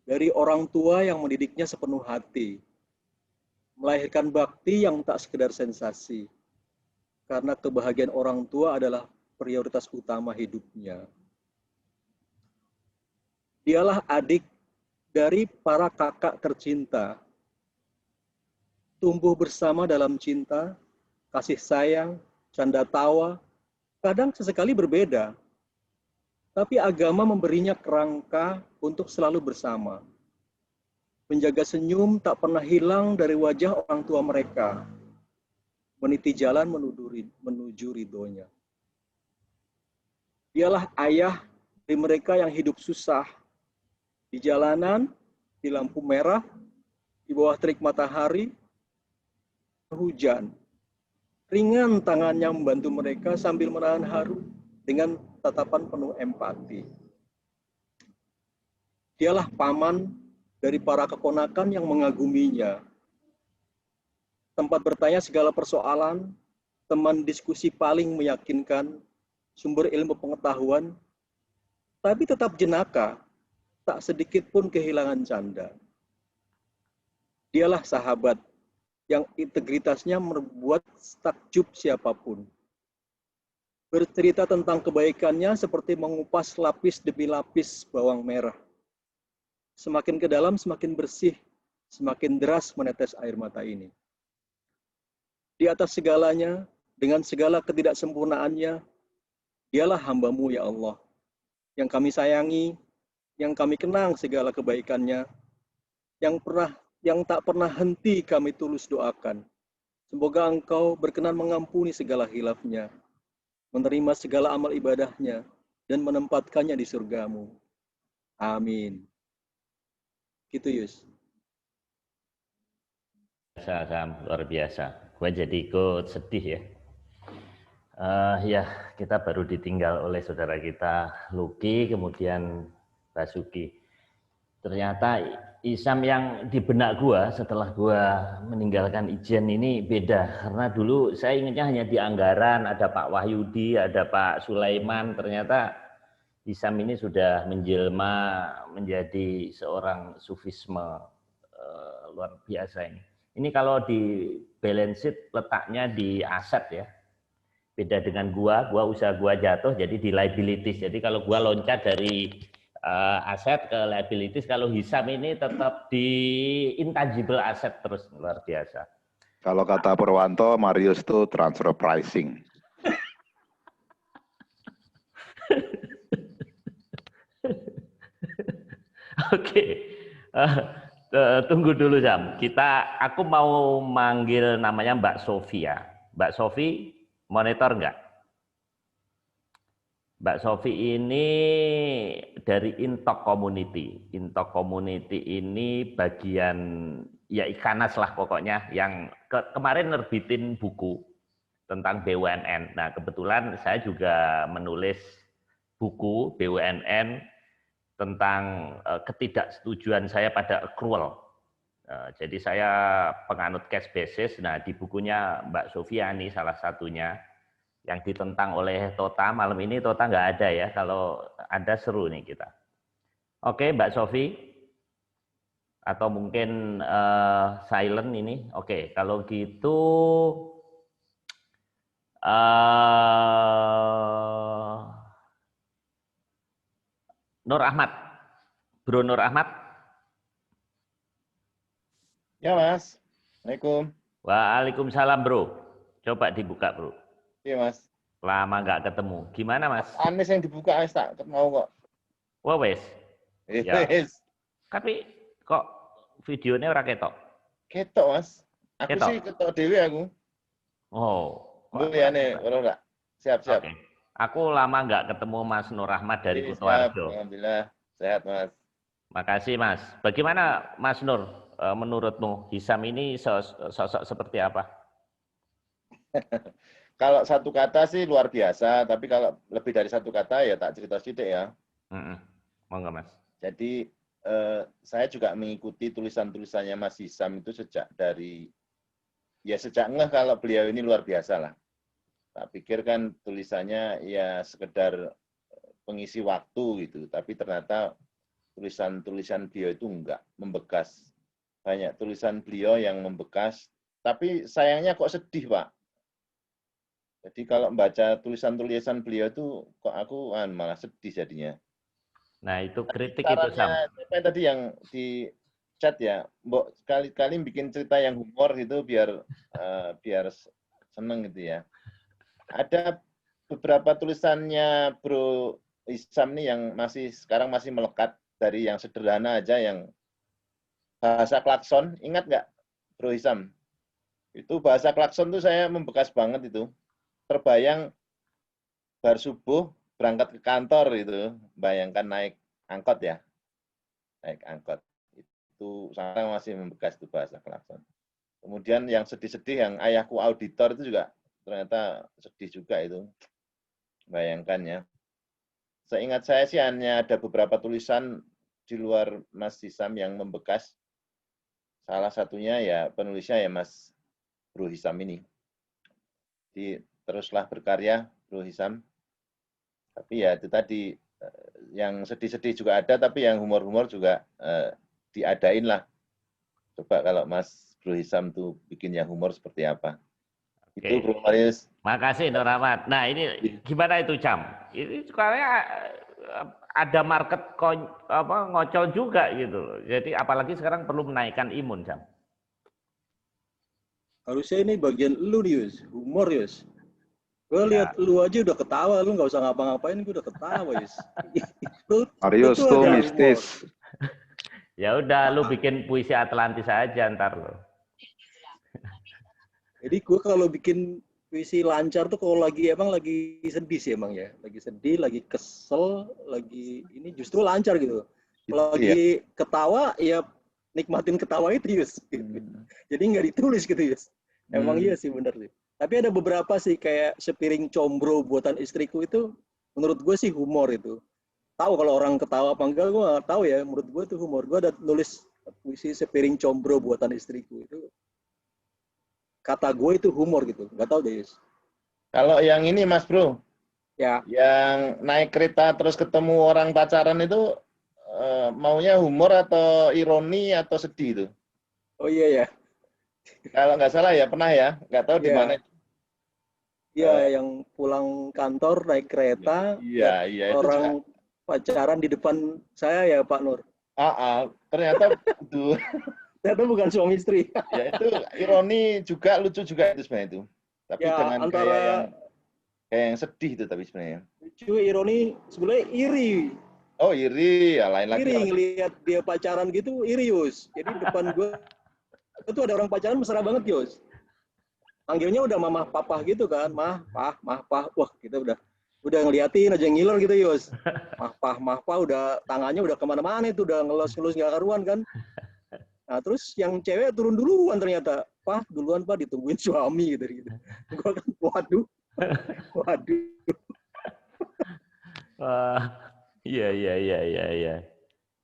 dari orang tua yang mendidiknya sepenuh hati. Melahirkan bakti yang tak sekedar sensasi. Karena kebahagiaan orang tua adalah prioritas utama hidupnya. Dialah adik dari para kakak tercinta. Tumbuh bersama dalam cinta, kasih sayang, canda tawa, kadang sesekali berbeda. Tapi agama memberinya kerangka untuk selalu bersama. Menjaga senyum tak pernah hilang dari wajah orang tua mereka. Meniti jalan menuju ridhonya. Dialah ayah dari mereka yang hidup susah. Di jalanan, di lampu merah, di bawah terik matahari, hujan. Ringan tangannya membantu mereka sambil menahan haru dengan tatapan penuh empati. Dialah paman dari para keponakan yang mengaguminya. Tempat bertanya segala persoalan, teman diskusi paling meyakinkan, sumber ilmu pengetahuan, tapi tetap jenaka, tak sedikit pun kehilangan canda. Dialah sahabat yang integritasnya membuat takjub siapapun. Bercerita tentang kebaikannya seperti mengupas lapis demi lapis bawang merah. Semakin ke dalam, semakin bersih, semakin deras menetes air mata ini. Di atas segalanya, dengan segala ketidaksempurnaannya, dialah hamba-Mu ya Allah, yang kami sayangi, yang kami kenang segala kebaikannya, yang tak pernah henti kami tulus doakan. Semoga Engkau berkenan mengampuni segala hilafnya, menerima segala amal ibadahnya, dan menempatkannya di surga-Mu. Amin. Gitu, Yus. Luar biasa. Gue jadi ikut sedih ya. Ya, kita baru ditinggal oleh saudara kita Lucky, kemudian Basuki. Ternyata Isam yang di benak gua setelah gua meninggalkan Ijen ini beda. Karena dulu saya ingatnya hanya di anggaran, ada Pak Wahyudi, ada Pak Sulaiman. Ternyata Isam ini sudah menjelma menjadi seorang sufisme luar biasa ini. Ini kalau di balance sheet letaknya di aset ya. Beda dengan gua usaha gua jatuh jadi di liabilities. Jadi kalau gua loncat dari aset ke liabilities, kalau Hisam ini tetap di intangible asset terus, luar biasa. Kalau kata Purwanto, Marius itu transfer pricing. Oke. Tunggu dulu Sam. Aku mau manggil namanya Mbak Sofia. Mbak Sofi monitor enggak? Mbak Sofi ini dari Intok Community. Intok Community ini bagian ya Ikanas lah pokoknya yang kemarin nerbitin buku tentang BUMN. Nah, kebetulan saya juga menulis buku BUMN tentang ketidaksetujuan saya pada accrual. Jadi saya penganut cash basis. Nah, di bukunya Mbak Sofia ini salah satunya yang ditentang oleh Tota. Malam ini Tota nggak ada ya, kalau ada seru nih kita. Oke, Mbak Sofi, atau mungkin silent ini. Oke, kalau gitu Nur Ahmad, Bro Nur Ahmad. Ya Mas, Assalamualaikum. Waalaikumsalam Bro. Coba dibuka Bro. Iya Mas. Lama nggak ketemu. Gimana Mas? Anis yang dibuka Mas, tak mau kok. Wah wes. Ya. Yes. Tapi kok videonya ora ketok? Ketok Mas. Aku Ketok. sih ketok dewe aku. Oh. Liane, ora enggak. Siap-siap. Oke. Aku lama nggak ketemu Mas Nur Ahmad dari Siap. Kutoarjo. Alhamdulillah sehat Mas. Makasih Mas. Bagaimana Mas Nur, menurutmu Hisam ini sosok seperti apa? Kalau satu kata sih luar biasa, tapi kalau lebih dari satu kata ya tak cerita sedikit ya. Monggo Mas. Jadi saya juga mengikuti tulisan-tulisannya Mas Hisam itu sejak ngeh kalau beliau ini luar biasa lah. Tak pikir kan tulisannya ya sekedar pengisi waktu gitu, tapi ternyata tulisan-tulisan beliau itu enggak membekas. Banyak tulisan beliau yang membekas, tapi sayangnya kok sedih Pak. Jadi kalau membaca tulisan-tulisan beliau itu kok aku malah sedih jadinya. Nah itu kritik itu Sam. Tadi yang di chat ya, Mbok sekali-kali bikin cerita yang humor gitu biar seneng gitu ya. Ada beberapa tulisannya Bro Hisam nih yang sekarang masih melekat, dari yang sederhana aja yang bahasa klakson. Ingat nggak Bro Hisam? Itu bahasa klakson tuh saya membekas banget itu. Terbayang bar subuh berangkat ke kantor itu, bayangkan naik angkot ya, naik angkot itu sekarang masih membekas itu bahasa klakson. Kemudian yang sedih-sedih yang ayahku auditor itu juga ternyata sedih juga itu, bayangkan ya. Seingat saya sih hanya ada beberapa tulisan di luar Mas Hisam yang membekas. Salah satunya ya penulisnya ya Mas Bro Hisam ini. Teruslah berkarya Bro Hisam. Tapi ya itu tadi yang sedih-sedih juga ada, tapi yang humor-humor juga diadain lah. Coba kalau Mas Bro Hisam tuh bikin yang humor seperti apa. Oke. Itu Bro Marius. Makasih Nur Ahmad. Nah ini gimana itu Cam? Ini sekarang ada market ngocol juga gitu. Jadi apalagi sekarang perlu menaikkan imun Cam. Harusnya ini bagian lu Yus, humor Yus. Gue lihat lu aja udah ketawa, lu nggak usah ngapa-ngapain, gue udah ketawa Yus. Marius tuh mistis. Ya udah, lu bikin puisi Atlantis aja ntar lo. Jadi gue kalau bikin puisi lancar tuh kalau lagi sedih sih emang ya, lagi sedih, lagi kesel, lagi ini justru lancar gitu. Kalau lagi ketawa ya nikmatin ketawa itu Yus. Jadi nggak ditulis gitu Yus. Emang iya sih bener sih. Tapi ada beberapa sih kayak sepiring combro buatan istriku itu menurut gue sih humor itu. Tahu kalau orang ketawa apa enggak gue nggak tahu ya. Menurut gue itu humor. Gue ada nulis puisi Sepiring Combro buatan istriku itu. Kata gue itu humor gitu. Nggak tahu deh. Kalau yang ini Mas Bro, Ya, yang naik kereta terus ketemu orang pacaran itu maunya humor atau ironi atau sedih itu? oh iya ya. Kalau nggak salah ya pernah ya, nggak tahu di Iya. mana. Iya, yang pulang kantor naik kereta, Iya, iya itu juga. orang pacaran di depan saya ya Pak Nur. Ternyata itu Ternyata bukan suami istri. ya itu ironi juga, lucu juga itu sebenarnya itu. Tapi Ya, dengan antara kayak yang sedih itu tapi sebenarnya. lucu, ironi, sebenarnya iri. Oh iri, ya lain lagi. Iri ngelihat dia pacaran gitu, iri Yus. Jadi depan gue itu ada orang pacaran mesra banget Yus. Panggilnya udah mama papa gitu kan, mah pah. Wah, kita udah ngeliatin aja ngiler gitu Yus. Mah pah, udah tangannya udah kemana-mana itu, udah ngelus-ngelus nggak karuan kan. Nah terus yang cewek turun duluan ternyata, Pah duluan Pak ditungguin suami gitu. Gue kan waduh. Wah, iya.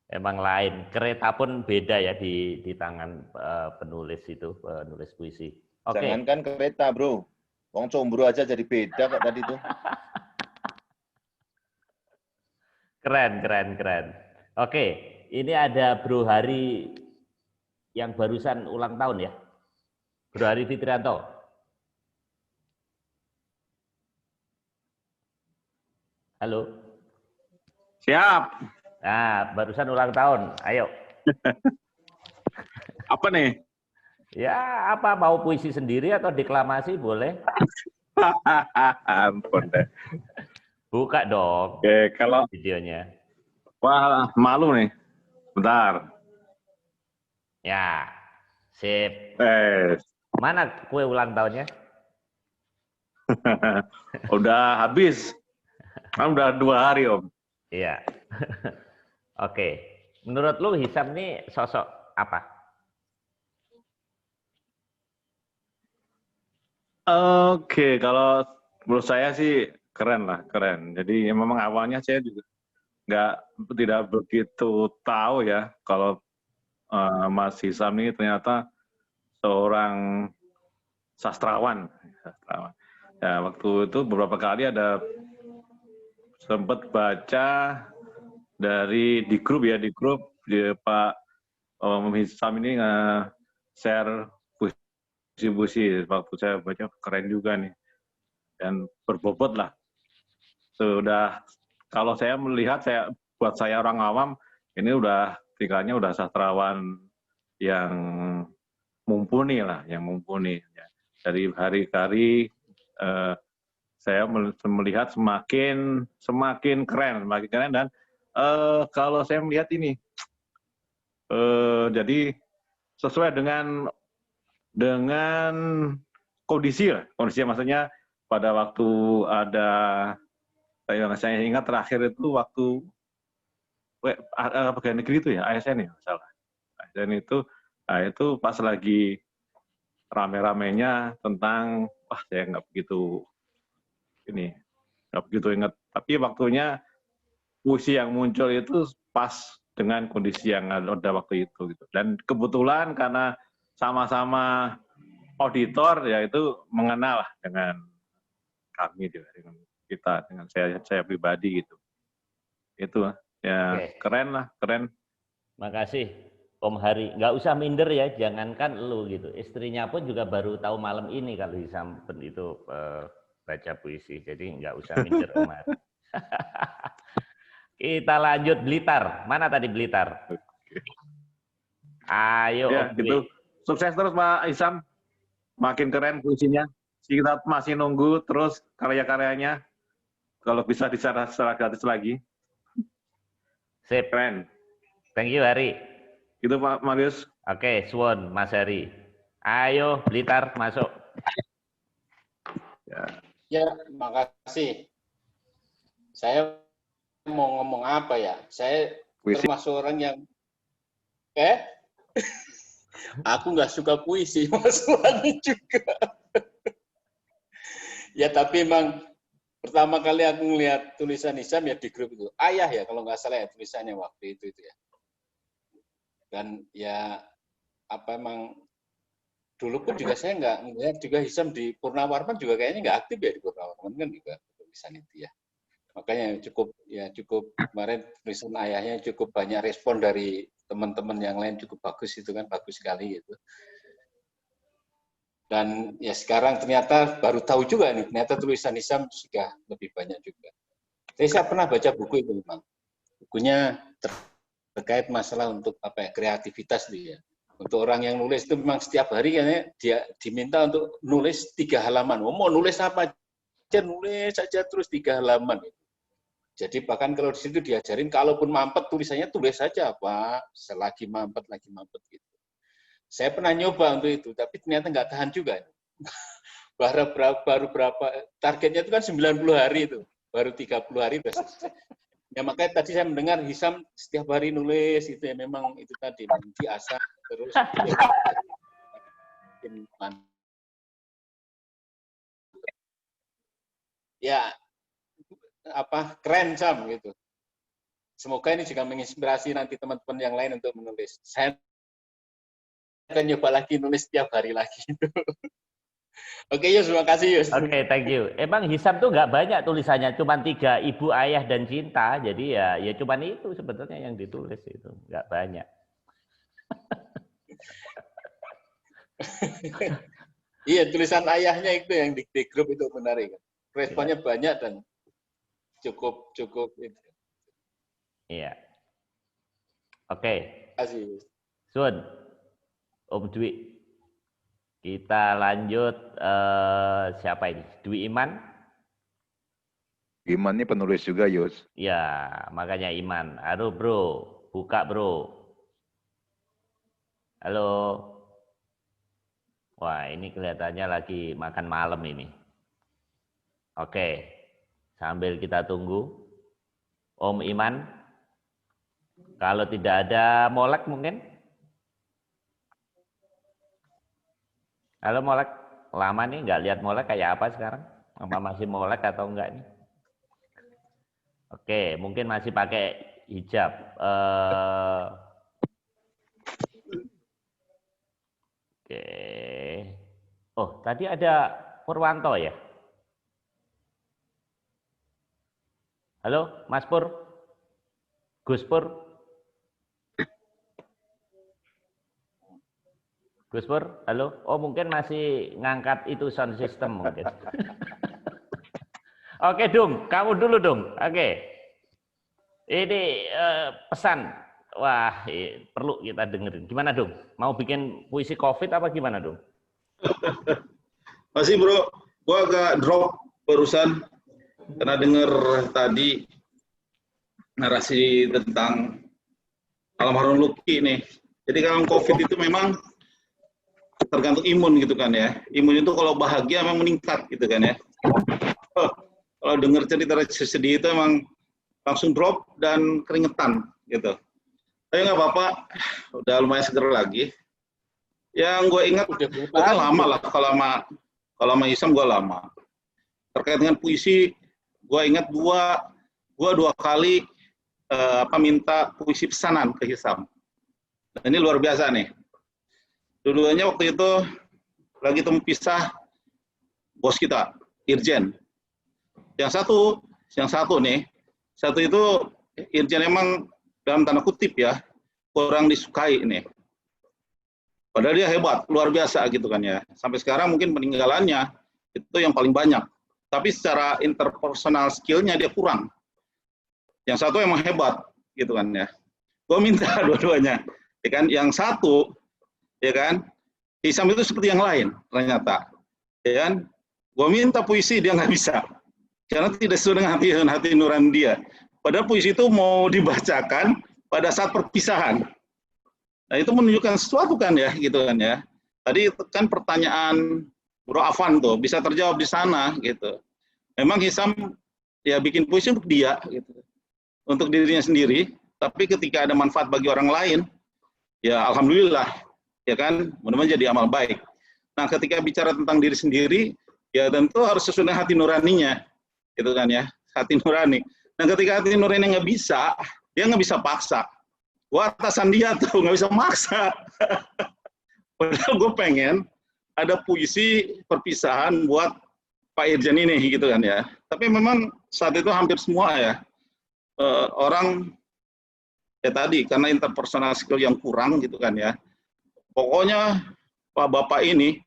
Emang lain. Kereta pun beda ya di tangan penulis itu, penulis puisi. Oke. Jangankan kereta, Bro. Wong Combro aja jadi beda kok tadi tuh. Keren. Oke, ini ada Bro Hari yang barusan ulang tahun ya. Bro Hari Fitrianto. Halo. Siap. Nah, barusan ulang tahun. Ayo. Apa nih? Ya, apa mau puisi sendiri atau deklamasi boleh? Ampun deh. Buka dong. Oke, kalau videonya. wah, malu nih. Bentar. Ya. Sip. Mana kue ulang tahunnya? Udah habis. Kan udah 2 hari, Om. Iya. Oke. Menurut lu Hisam nih sosok apa? Oke, kalau menurut saya sih keren lah, keren. Jadi memang awalnya saya juga tidak begitu tahu ya kalau Mas Hisam ini ternyata seorang sastrawan. Ya, waktu itu beberapa kali ada sempat baca di grup Pak Hisam ini share puisi. Waktu saya baca keren juga nih dan berbobot lah. Sudah kalau saya melihat buat saya orang awam ini udah tingkahnya udah sastrawan yang mumpuni lah, yang mumpuni. Dari hari ke hari saya melihat semakin keren dan kalau saya melihat ini jadi sesuai dengan kondisi maksudnya pada waktu ada saya ingat terakhir itu waktu pegawai negeri itu ya ASN ya salah ASN itu pas lagi rame-ramenya tentang saya nggak begitu ingat tapi waktunya puisi yang muncul itu pas dengan kondisi yang ada waktu itu gitu. Dan kebetulan karena sama-sama auditor ya itu mengenal dengan kami dengan kita dengan saya pribadi gitu. Itu ya. Oke. Keren. Makasih Om Hari. Nggak usah minder ya, jangankan lu gitu. Istrinya pun juga baru tahu malam ini kalau Hisam itu baca puisi. Jadi nggak usah minder Om Hari. Kita lanjut Blitar. Mana tadi Blitar? Ayo ya, Om gitu. Sukses terus Pak Hisam. Makin keren puisinya. Kita masih nunggu terus karya-karyanya. Kalau bisa secara gratis lagi. Sip. Keren. Thank you Hari. Gitu Pak Marius. Oke, Suwon Mas Hari. Ayo Blitar masuk. Ya, makasih. Saya mau ngomong apa ya? Saya puisi. Termasuk orang yang aku nggak suka puisi, masalahnya juga. Ya tapi emang pertama kali aku ngelihat tulisan Hisam ya di grup itu. Ayah ya kalau nggak salah ya tulisannya waktu itu ya. Dan ya emang dulu pun juga saya nggak melihat juga Hisam di Purnawarman juga kayaknya nggak aktif ya di Purnawarman kan juga tulisan itu ya. Makanya cukup kemarin tulisan ayahnya cukup banyak respon dari teman-teman yang lain, cukup bagus itu kan, bagus sekali gitu. Dan ya sekarang ternyata baru tahu juga nih, ternyata tulisan Hisam sudah lebih banyak juga. Jadi saya pernah baca buku itu memang. Bukunya terkait masalah untuk kreativitas dia. Untuk orang yang nulis itu memang setiap hari kayaknya dia diminta untuk nulis 3 halaman. Mau nulis apa aja, nulis saja terus 3 halaman. Jadi bahkan kalau di situ diajarin, kalaupun mampet tulisannya tulis saja, Pak. Selagi mampet, lagi mampet gitu. Saya pernah nyoba untuk itu, tapi ternyata nggak tahan juga. baru berapa, targetnya itu kan 90 hari itu. Baru 30 hari udah selesai. Ya makanya tadi saya mendengar Hisam setiap hari nulis, itu ya memang itu tadi, diasah terus. Ya, keren Sam gitu. Semoga ini juga menginspirasi nanti teman-teman yang lain untuk menulis. Saya akan nyoba lagi nulis setiap hari lagi. Oke, Yus, terima kasih, Yus. Oke, thank you. Emang Hisam tuh nggak banyak tulisannya, cuma 3, ibu, ayah, dan cinta. Jadi ya cuma itu sebetulnya yang ditulis itu, nggak banyak. Iya, tulisan ayahnya itu yang di grup itu menarik. Responnya banyak dan cukup itu. Iya. Oke. Terima kasih. Sun, Om Dwi. Kita lanjut, siapa ini? Dwi Iman? Iman ini penulis juga, Yus. Ya, makanya Iman. Halo bro, buka bro. Halo. Wah, ini kelihatannya lagi makan malam ini. Oke, sambil kita tunggu. Om Iman, kalau tidak ada Molek mungkin? Halo Molek, lama nih nggak lihat Molek kayak apa sekarang? Apa masih Molek atau enggak nih? Oke, mungkin masih pakai hijab. Oke. Oh, tadi ada Purwanto ya? Halo, Mas Pur? Gus Pur? Gus Pur, halo? Oh, mungkin masih ngangkat itu sound system mungkin. Oke, Dung. Kamu dulu, Dung. Oke. Ini pesan. Wah, perlu kita dengerin. Gimana, Dung? Mau bikin puisi COVID apa gimana, Dung? Masih, Bro. Gua agak drop barusan karena dengar tadi narasi tentang almarhum Lucky nih. Jadi kalau COVID itu memang tergantung imun gitu kan ya. Imun itu kalau bahagia memang meningkat gitu kan ya. Kalau dengar cerita sedih itu emang langsung drop dan keringetan gitu. Tapi nggak apa-apa, udah lumayan seger lagi. Yang gue ingat, gue kan lama lah kalau sama Hisam gue lama. Terkait dengan puisi, gue ingat gue dua kali minta puisi pesanan ke Hisam. Nah, ini luar biasa nih. Dua-duanya waktu itu lagi temu pisah bos kita, Irjen. Yang satu itu Irjen emang dalam tanda kutip ya, kurang disukai ini. Padahal dia hebat, luar biasa gitu kan ya. Sampai sekarang mungkin peninggalannya itu yang paling banyak. Tapi secara interpersonal skill-nya dia kurang. Yang satu emang hebat gitu kan ya. Gue minta dua-duanya. Ya kan? Yang satu, ya kan, Hisam itu seperti yang lain ternyata. Ya kan? Gue minta puisi dia nggak bisa. Karena tidak sesuai dengan hati nurani dia. Padahal puisi itu mau dibacakan pada saat perpisahan. Nah, itu menunjukkan sesuatu kan ya, gitu kan ya. Tadi kan pertanyaan Bro Afan tuh bisa terjawab di sana gitu. Memang Hisam ya bikin puisi untuk dia gitu. Untuk dirinya sendiri, tapi ketika ada manfaat bagi orang lain, ya alhamdulillah, ya kan, mudah-mudahan jadi amal baik. Nah, ketika bicara tentang diri sendiri, ya tentu harus sesuai dengan hati nuraninya, gitu kan ya, hati nurani. Nah, ketika hati nurani nggak bisa, dia nggak bisa paksa. Gue atasan dia tuh, nggak bisa maksa. Padahal gue pengen ada puisi perpisahan buat Pak Irjen ini gitu kan ya. Tapi memang saat itu hampir semua ya orang ya tadi karena interpersonal skill yang kurang gitu kan ya. Pokoknya Pak Bapak ini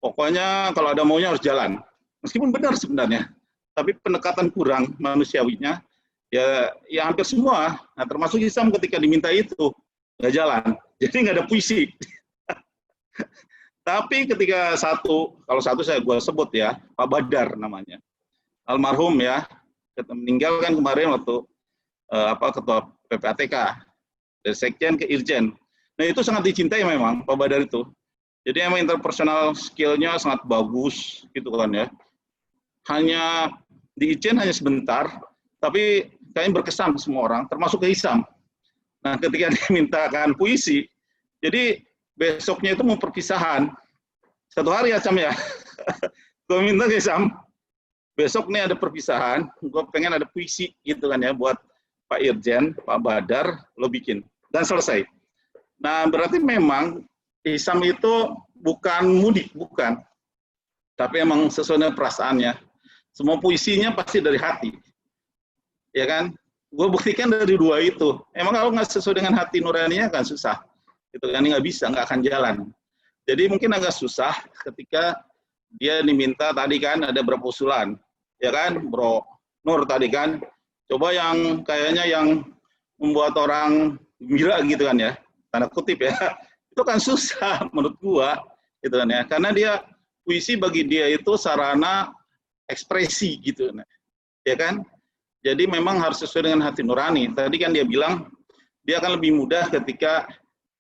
pokoknya kalau ada maunya harus jalan. Meskipun benar sebenarnya, tapi pendekatan kurang manusiawinya ya hampir semua. Nah, termasuk Hisam ketika diminta itu nggak jalan. Jadi nggak ada puisi. Tapi ketika kalau satu saya gua sebut ya, Pak Badar namanya, almarhum ya, meninggal kan kemarin waktu ketua PPATK, dari sekjen ke irjen. Nah itu sangat dicintai memang Pak Badar itu. Jadi emang interpersonal skill-nya sangat bagus gitu kan ya. Hanya di irjen hanya sebentar, tapi kayaknya berkesan semua orang, termasuk ke Hisam. Nah ketika dimintakan puisi, jadi besoknya itu mau perpisahan. Satu hari ya, Cam ya. Gue minta ke Hisam, besok nih ada perpisahan, gue pengen ada puisi gitu kan ya, buat Pak Irjen, Pak Badar, lo bikin. Dan selesai. Nah, berarti memang Hisam itu bukan mudik, bukan. Tapi emang sesuai dengan perasaannya. Semua puisinya pasti dari hati. Ya kan? Gue buktikan dari dua itu. Emang kalau nggak sesuai dengan hati nuraninya kan susah. Itu kan nggak bisa, nggak akan jalan. Jadi mungkin agak susah ketika dia diminta tadi kan ada berapa usulan. Ya kan, Bro Nur tadi kan. Coba yang kayaknya yang membuat orang gila gitu kan ya. Tanda kutip ya. Itu kan susah menurut gua gitu kan ya. Karena dia puisi bagi dia itu sarana ekspresi gitu. Ya kan? Jadi memang harus sesuai dengan hati nurani. Tadi kan dia bilang dia akan lebih mudah ketika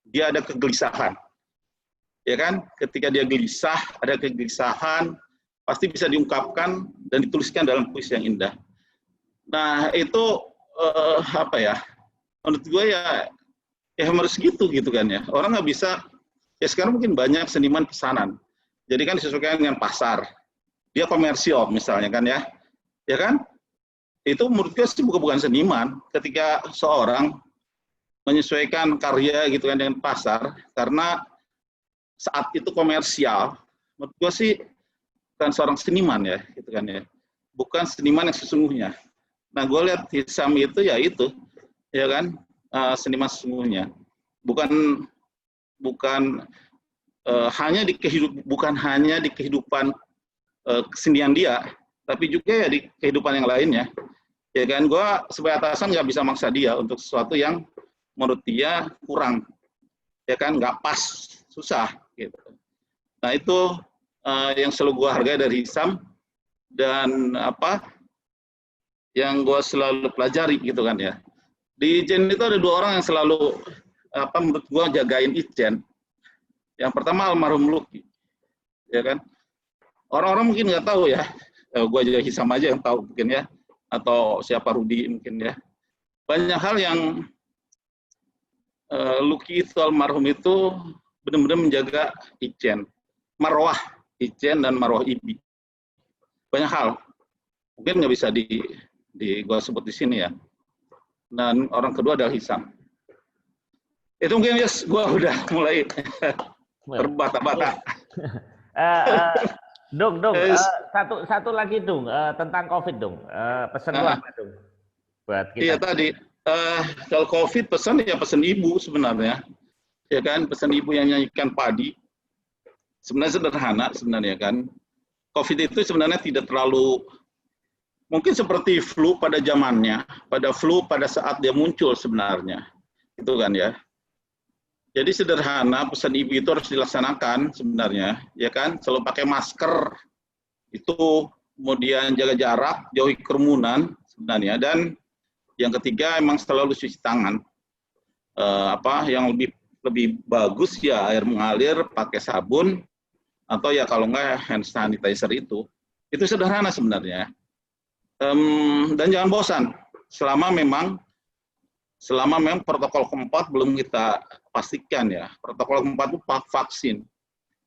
dia ada kegelisahan. Ya kan? Ketika dia gelisah, ada kegelisahan, pasti bisa diungkapkan dan dituliskan dalam puisi yang indah. Nah, itu apa ya? Menurut gue ya harus gitu kan ya. Orang nggak bisa, ya sekarang mungkin banyak seniman pesanan. Jadi kan disesuaikan dengan pasar. Dia komersial misalnya kan ya. Ya kan? Itu menurut gue sih bukan seniman. Ketika seorang menyesuaikan karya gitu kan dengan pasar, karena saat itu komersial, menurut gue sih bukan seorang seniman ya, gitu kan ya. Bukan seniman yang sesungguhnya. Nah, gue lihat Hisam itu ya kan, seniman sesungguhnya. Bukan hanya di kehidupan kesenian dia, tapi juga ya di kehidupan yang lainnya. Ya kan, gue sebagai atasan nggak bisa maksa dia untuk sesuatu yang menurut dia kurang, ya kan, nggak pas, susah gitu. Nah itu yang selalu gue hargai dari Hisam dan yang gue selalu pelajari gitu kan ya. Di Ijen itu ada dua orang yang selalu menurut gue jagain Ijen. Yang pertama almarhum Luki, ya kan. Orang-orang mungkin nggak tahu ya, gue aja Hisam aja yang tahu mungkin ya, atau siapa Rudi mungkin ya. Banyak hal yang Luki itu almarhum itu benar-benar menjaga Ijen, marwah Ijen dan marwah Ibi. Banyak hal, mungkin nggak bisa gua sebut di sini ya. Dan orang kedua adalah Hisam. Itu mungkin gua udah mulai terbata-bata. Dung, satu lagi Dung, tentang COVID Dung, pesan lu apa Dung? Buat kita. Iya tadi, kalau COVID pesan ya pesan ibu sebenarnya. Ya kan, pesan ibu yang nyanyikan padi. Sebenarnya sederhana sebenarnya kan. COVID itu sebenarnya tidak terlalu, mungkin seperti flu pada zamannya, pada saat dia muncul sebenarnya. Itu kan ya. Jadi sederhana, pesan ibu itu harus dilaksanakan sebenarnya. Ya kan, selalu pakai masker, itu kemudian jaga jarak, jauhi kerumunan sebenarnya. Dan yang ketiga emang selalu cuci tangan. Yang lebih bagus ya air mengalir pakai sabun atau ya kalau enggak hand sanitizer itu sederhana sebenarnya. Dan jangan bosan selama memang protokol keempat belum kita pastikan ya. Protokol keempat itu vaksin.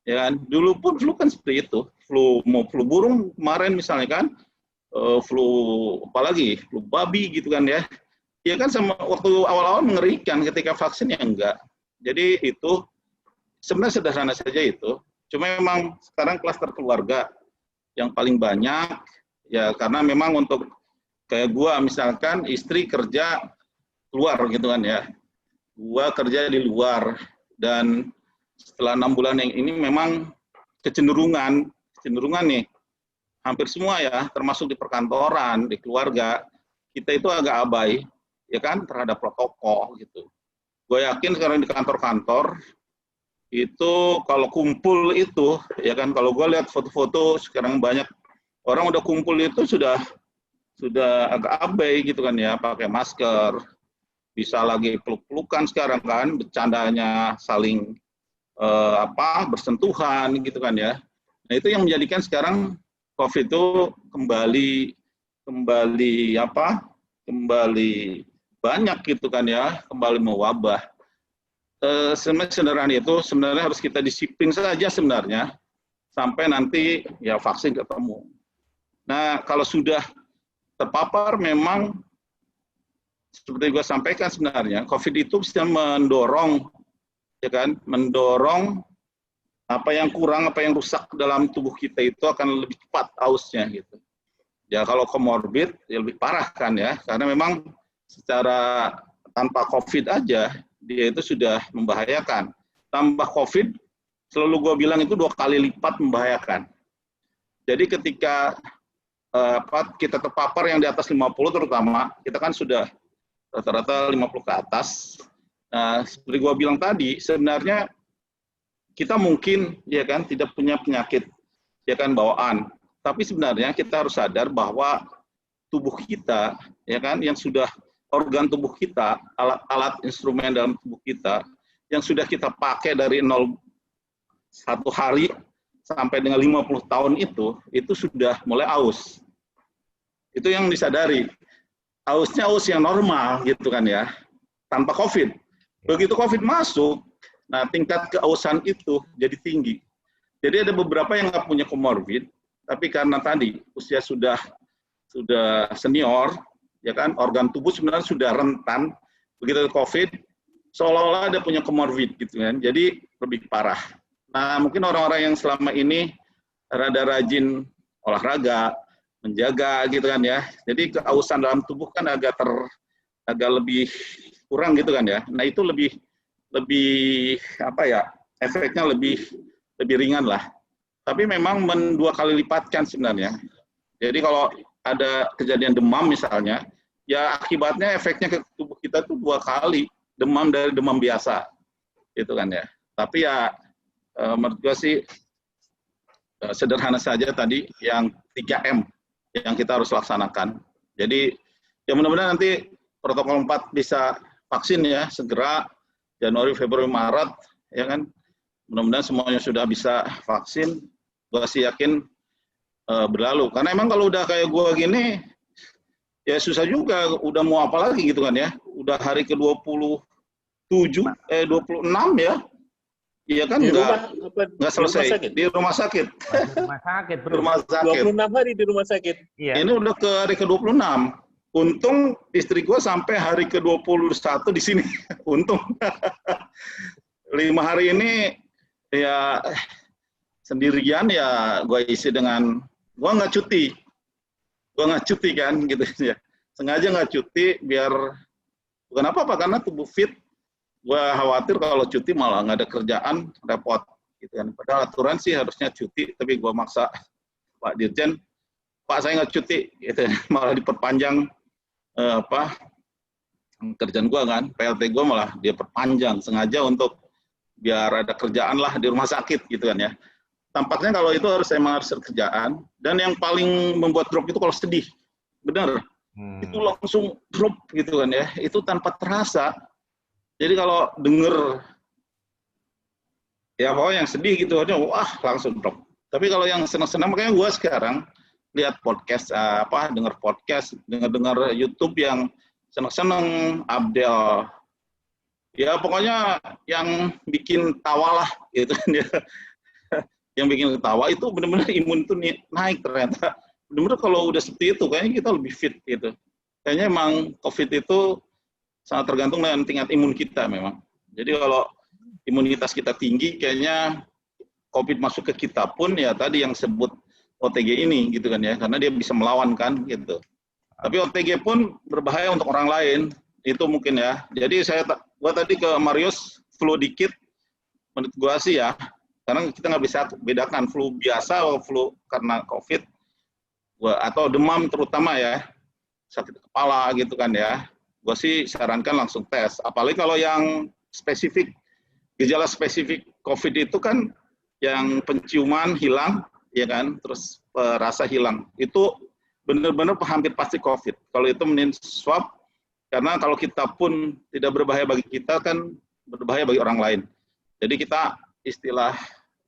Ya kan? Dulu pun flu kan seperti itu. Flu burung kemarin misalnya kan, flu apalagi flu babi gitu kan ya. ya kan sama waktu awal-awal mengerikan, ketika vaksin ya enggak. Jadi itu sebenarnya sederhana saja itu. Cuma memang sekarang klaster keluarga yang paling banyak, ya karena memang untuk kayak gua misalkan istri kerja keluar gitu kan ya. Gua kerja di luar dan setelah 6 bulan yang ini memang kecenderungan nih hampir semua ya, termasuk di perkantoran, di keluarga, kita itu agak abai ya kan terhadap protokol gitu. Gue yakin sekarang di kantor-kantor itu kalau kumpul itu ya kan, kalau gue lihat foto-foto sekarang banyak orang udah kumpul itu sudah agak abai gitu kan ya, pakai masker, bisa lagi peluk-pelukan sekarang kan, bercandanya saling bersentuhan gitu kan ya. Nah itu yang menjadikan sekarang COVID itu kembali banyak gitu kan ya, kembali mewabah. Sederhana itu sebenarnya harus kita disiplin saja sebenarnya sampai nanti ya vaksin ketemu. Nah kalau sudah terpapar memang seperti gue sampaikan sebenarnya COVID itu bisa mendorong ya kan, mendorong apa yang kurang, apa yang rusak dalam tubuh kita itu akan lebih cepat ausnya gitu. Ya kalau komorbid ya lebih parah kan ya, karena memang secara tanpa COVID aja dia itu sudah membahayakan. Tambah COVID, selalu gue bilang itu 2 kali lipat membahayakan. Jadi ketika kita terpapar yang di atas 50 terutama, kita kan sudah rata-rata 50 ke atas. Nah, seperti gue bilang tadi, sebenarnya kita mungkin ya kan tidak punya penyakit ya kan bawaan. Tapi sebenarnya kita harus sadar bahwa tubuh kita ya kan yang sudah organ tubuh kita, alat-alat instrumen dalam tubuh kita yang sudah kita pakai dari 1 hari sampai dengan 50 tahun itu sudah mulai aus. Itu yang disadari. Ausnya aus yang normal gitu kan ya, tanpa COVID. Begitu COVID masuk, nah tingkat keausan itu jadi tinggi. Jadi ada beberapa yang nggak punya komorbid, tapi karena tadi usia sudah senior, ya kan, organ tubuh sebenarnya sudah rentan, begitu COVID, seolah-olah ada punya komorbid gitu kan, jadi lebih parah. Nah mungkin orang-orang yang selama ini rada rajin olahraga, menjaga gitu kan ya, jadi keausan dalam tubuh kan agak lebih kurang gitu kan ya. Nah itu lebih efeknya lebih ringan lah. Tapi memang 2 kali lipatkan sebenarnya. Jadi kalau ada kejadian demam misalnya, ya akibatnya efeknya ke tubuh kita tuh 2 kali demam dari demam biasa, gitu kan ya. Tapi ya menurut gue sih sederhana saja tadi yang 3M yang kita harus laksanakan. Jadi ya mudah-mudahan nanti protokol 4 bisa vaksin ya segera Januari, Februari, Maret ya kan. Mudah-mudahan semuanya sudah bisa vaksin. Gue sih yakin berlalu. Karena emang kalau udah kayak gue gini, ya susah juga. Udah mau apa lagi gitu kan ya. Udah hari ke-26 ya. Iya kan nggak selesai. Di rumah sakit. Di rumah sakit, bro. 26 hari di rumah sakit. Iya. Ini udah ke hari ke-26. Untung istri gue sampai hari ke-21 di sini. Untung. 5 hari ini ya sendirian ya gue isi dengan, gue nggak cuti kan gitu ya, sengaja nggak cuti biar bukan apa-apa karena tubuh fit. Gue khawatir kalau cuti malah nggak ada kerjaan, repot gitu kan. Padahal aturan sih harusnya cuti, tapi gue maksa Pak Dirjen, Pak saya nggak cuti gitu, malah diperpanjang kerjaan gue kan, PLT gue malah dia perpanjang sengaja untuk biar ada kerjaan lah di rumah sakit gitu kan ya. Tampaknya kalau itu emang harus kerjaan. Dan yang paling membuat drop itu kalau sedih. Benar. Itu langsung drop gitu kan ya. Itu tanpa terasa. Jadi kalau denger ya pokoknya yang sedih gitu aja, wah langsung drop. Tapi kalau yang senang-senang, makanya gue sekarang lihat podcast, denger podcast, denger YouTube yang senang-senang, Abdel. Ya pokoknya yang bikin tawa lah gitu kan ya. Yang bikin ketawa itu benar-benar imun itu naik ternyata. Benar-benar kalau udah seperti itu kayaknya kita lebih fit gitu. Kayaknya emang COVID itu sangat tergantung dengan tingkat imun kita memang. Jadi kalau imunitas kita tinggi, kayaknya COVID masuk ke kita pun ya tadi yang sebut OTG ini gitu kan ya, karena dia bisa melawan kan gitu. Tapi OTG pun berbahaya untuk orang lain, itu mungkin ya. Jadi gua tadi ke Marius flu dikit, menurut gua sih ya, karena kita nggak bisa bedakan flu biasa atau flu karena COVID, atau demam terutama ya, sakit kepala gitu kan ya. Gua sih sarankan langsung tes. Apalagi kalau yang spesifik, gejala spesifik COVID itu kan yang penciuman hilang, ya kan, terus rasa hilang. Itu benar-benar hampir pasti COVID. Kalau itu mending swab, karena kalau kita pun tidak berbahaya bagi kita, kan berbahaya bagi orang lain. Jadi kita istilah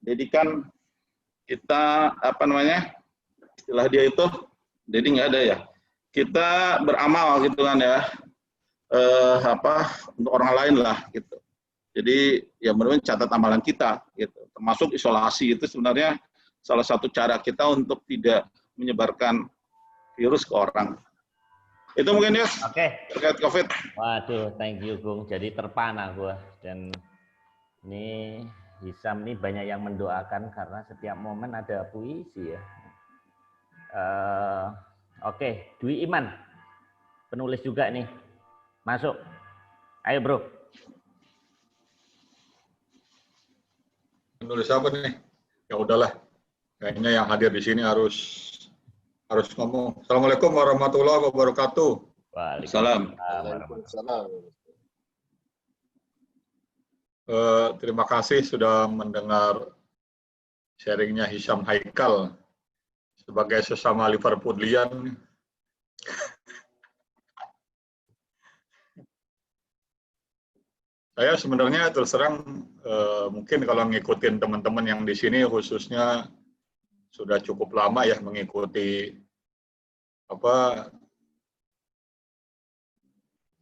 dedikan kita apa namanya, istilah dia itu, jadi nggak ada ya. Kita beramal gitu kan ya, untuk orang lain lah gitu. Jadi ya benar-benar catat amalan kita gitu. Termasuk isolasi itu sebenarnya salah satu cara kita untuk tidak menyebarkan virus ke orang. Itu mungkin ya. Oke. Terkait COVID. Waduh, thank you Bung. Jadi terpana gua, dan ini Hisam ini banyak yang mendoakan karena setiap momen ada puisi ya. Oke, Dwi Iman, penulis juga nih, masuk. Ayo bro. Penulis apa nih? Ya udahlah, kayaknya yang hadir di sini harus ngomong. Assalamualaikum warahmatullahi wabarakatuh. Waalaikumsalam. Terima kasih sudah mendengar sharingnya Hisam Haikal sebagai sesama Liverpoolian. Saya sebenarnya terus terang mungkin kalau ngikutin teman-teman yang di sini khususnya sudah cukup lama ya mengikuti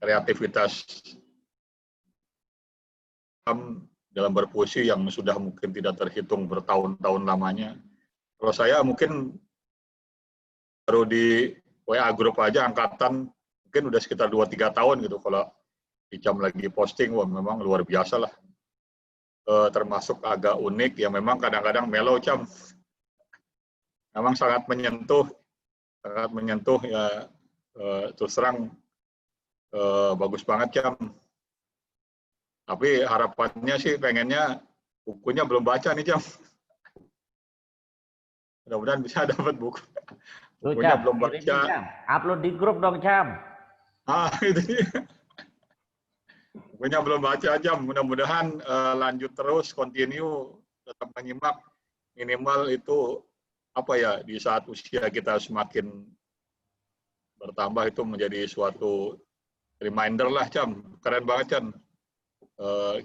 kreativitas dalam berpuisi yang sudah mungkin tidak terhitung bertahun-tahun lamanya. Kalau saya mungkin baru di WA grup aja angkatan mungkin udah sekitar 2-3 tahun gitu. Kalau Icam lagi posting, wah memang luar biasa lah. Termasuk agak unik, ya memang kadang-kadang mellow Cam. Memang sangat menyentuh ya, terus terang bagus banget Cam. Tapi harapannya sih pengennya bukunya belum baca nih Cam. Mudah-mudahan bisa dapat buku. Bukunya belum baca. Upload di grup dong Cam. Itu dia. Bukunya belum baca Cam. Mudah-mudahan lanjut terus, continue, tetap menyimak. Minimal itu di saat usia kita semakin bertambah itu menjadi suatu reminder lah Cam. Keren banget Cam.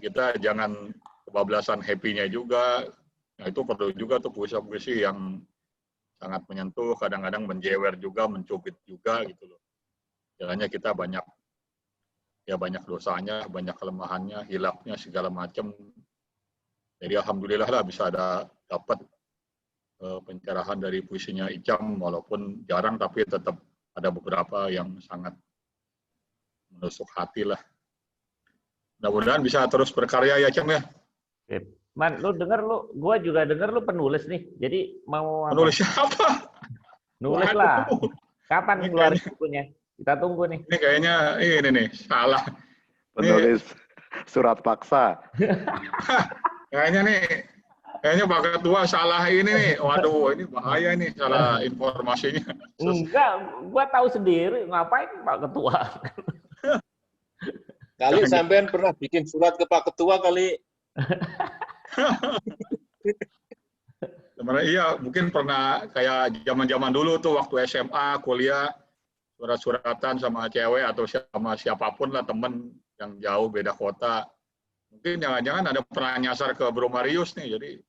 Kita jangan kebablasan happy-nya juga. Nah itu perlu juga tuh puisi-puisi yang sangat menyentuh, kadang-kadang menjewer juga, mencubit juga gitu loh. Jalannya kita banyak dosanya, banyak kelemahannya, hilafnya segala macam. Jadi alhamdulillah lah bisa dapat pencerahan dari puisinya Icam, walaupun jarang tapi tetap ada beberapa yang sangat menusuk hati lah. Mudah-mudahan bisa terus berkarya ya Cam ya. Man, gua juga denger lu penulis nih. Jadi mau penulis apa? Nulis lah. Kapan keluar bukunya? Kita tunggu nih. Ini kayaknya ini nih salah. Penulis surat paksa. Kayaknya Pak Ketua salah ini nih. Waduh, ini bahaya nih salah informasinya. Enggak, gua tahu sendiri ngapain Pak Ketua. Kali sampean pernah bikin surat ke Pak Ketua kali. Sebenarnya iya, mungkin pernah kayak zaman-zaman dulu tuh waktu SMA, kuliah, surat-suratan sama cewek atau sama siapapun lah temen yang jauh beda kota. Mungkin jangan-jangan ada pernah nyasar ke Bro Marius nih, jadi.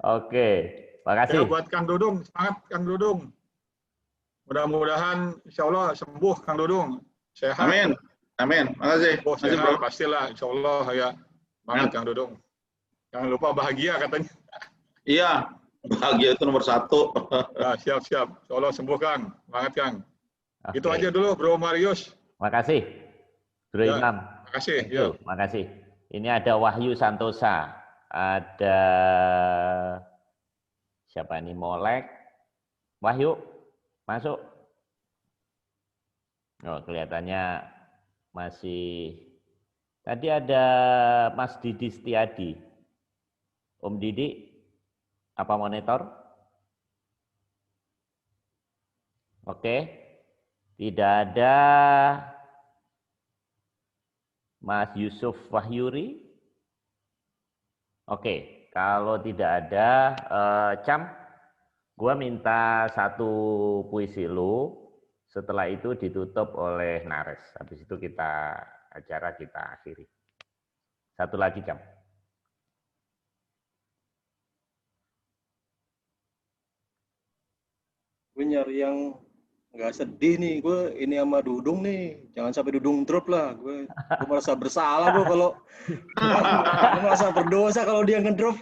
Oke, makasih. Ya, buat Kang Dudung, semangat Kang Dudung. Mudah-mudahan insya Allah sembuh Kang Dudung. Sehat. Amin. Amin. Makasih. Oh, sehat, pastilah insya Allah ya. Semangat Kang Dudung. Jangan lupa bahagia katanya. Iya. Bahagia itu nomor 1. Ya, siap. Allah sembuh, Kang. Semangat, Kang. Oke. Itu aja dulu, Bro Marius. Makasih, Bro Ya, Imam. makasih. Thank you, makasih. Ini ada Wahyu Santosa, ada siapa ini, Molek. Wahyu, masuk. Oh, kelihatannya masih. Tadi ada Mas Didi Setiadi. Om Didi, apa monitor? Oke. Tidak ada Mas Yusuf Wahyuri. Oke, kalau tidak ada, Cam, gua minta satu puisi lu, setelah itu ditutup oleh Nares. Habis itu acara kita akhiri. Satu lagi, Cam. Gue nyari yang nggak sedih nih, gue ini sama Dudung nih, jangan sampai Dudung drop lah, gue merasa bersalah gue kalau gue merasa berdosa kalau dia ngedrop,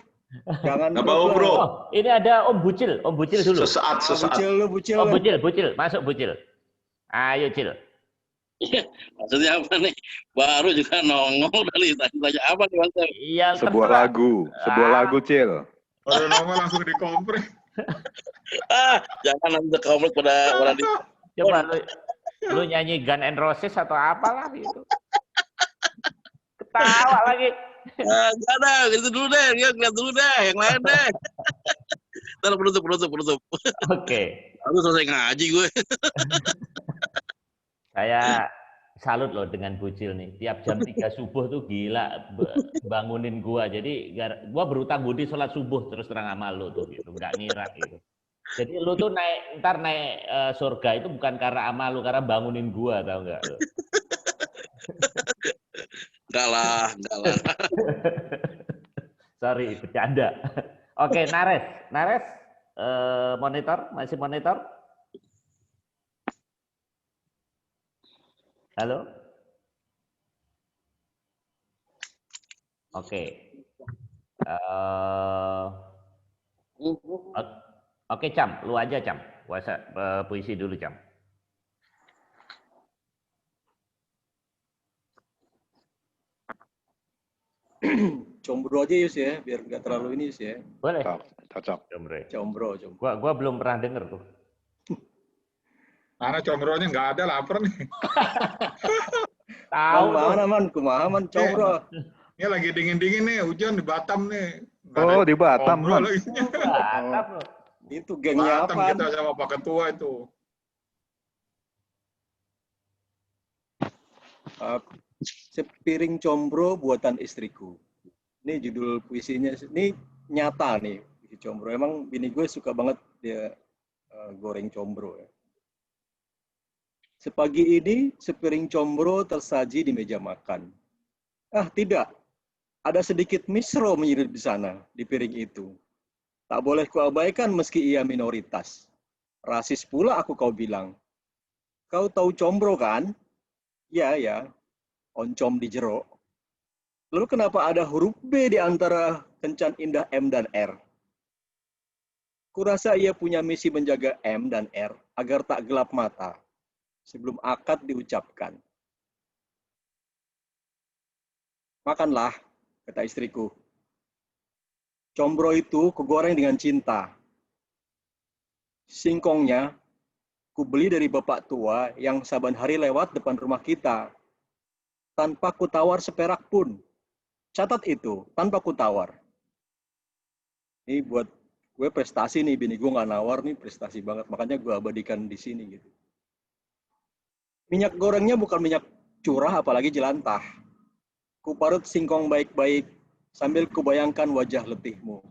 jangan drop lah. Bro. Oh, ini ada Om Bucil dulu. Sesaat. Bucil. Oh, Bucil, masuk Bucil. Ayo, Cil. Maksudnya apa nih? Baru juga nongol dari tanya apa nih Bang? Iya, Sebuah lagu, Cil. Baru nongol langsung dikompres. Jangan nanti komplek pada di. Coba lu nyanyi Gun and Roses atau apalah itu. Ketawa lagi. Enggak ada, itu dulu deh, lihat dulu deh, yang lain deh. Ntar penutup. Oke. Aku selesai ngaji gue. Saya salut loh dengan Bucil nih. Tiap jam 3 subuh tuh gila bangunin gua. Jadi gua berutang budi sholat subuh terus terang sama lu tuh gitu. Enggak ngira gitu. Jadi lu tuh ntar naik surga itu bukan karena amal lu, karena bangunin gua, tau enggak lu? Enggak lah. Sorry, bercanda. Oke, Nares, masih monitor? Halo? Oke. Oke, Cam, lu aja, Cam. Puisi dulu, Cam. Combro aja Yus ya, biar nggak terlalu ini Yus ya. Boleh. Cocok. Combro. Gua belum pernah denger tuh. Mana combronya nggak ada, lapar nih. Tahu kumaha man combro. Ini lagi dingin-dingin nih, hujan di Batam nih. Oh, di Batam, Man. Batam. Itu gengnya Batam apa? kita sama Pak Ketua itu. Sepiring combro buatan istriku. Ini judul puisinya. Ini nyata nih, puisi combro. Emang bini gue suka banget dia goreng combro ya. Sepagi ini sepiring combro tersaji di meja makan. Tidak. Ada sedikit misro menyirip di sana, di piring itu. Tak boleh kuabaikan meski ia minoritas. Rasis pula aku kau bilang. Kau tahu combro kan? Ya. Oncom di jero. Lalu kenapa ada huruf B di antara kencan indah M dan R? Kurasa ia punya misi menjaga M dan R agar tak gelap mata sebelum akad diucapkan. Makanlah, kata istriku. Combro itu kugoreng dengan cinta. Singkongnya kubeli dari bapak tua yang saban hari lewat depan rumah kita. Tanpa kutawar seperak pun. Catat itu, tanpa kutawar. Ini buat gue prestasi nih, bini gue nggak nawar nih, prestasi banget. Makanya gue abadikan di sini gitu. Minyak gorengnya bukan minyak curah, apalagi jelantah. Kuparut singkong baik-baik, sambil kubayangkan wajah letihmu.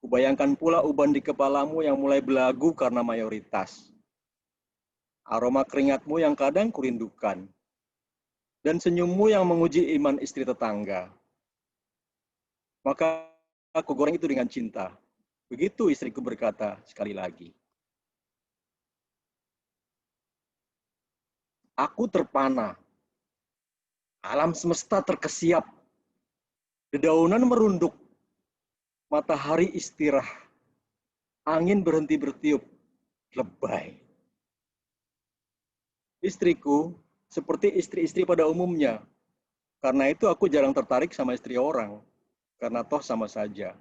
Kubayangkan pula uban di kepalamu yang mulai belagu karena mayoritas. Aroma keringatmu yang kadang kurindukan. Dan senyummu yang menguji iman istri tetangga. Maka aku goreng itu dengan cinta. Begitu istriku berkata sekali lagi. Aku terpana. Alam semesta terkesiap. Dedaunan merunduk. Matahari Angin berhenti bertiup. Lebay. Istriku seperti istri-istri pada umumnya. Karena itu aku jarang tertarik sama istri orang. Karena toh sama saja.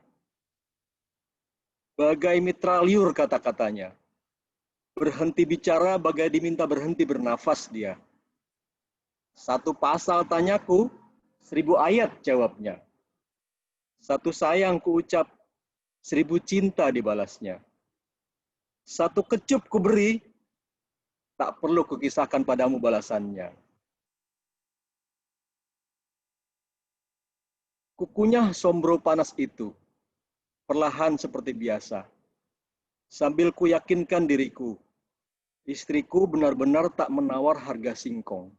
Bagai mitra liur kata-katanya. Berhenti bicara bagai diminta berhenti bernafas dia. Satu pasal tanyaku, 1000 ayat jawabnya. Satu sayang ku ucap, 1000 cinta dibalasnya. Satu kecup ku beri, tak perlu kukisahkan padamu balasannya. Kukunyah sombro panas itu, perlahan seperti biasa. Sambil ku yakinkan diriku, istriku benar-benar tak menawar harga singkong.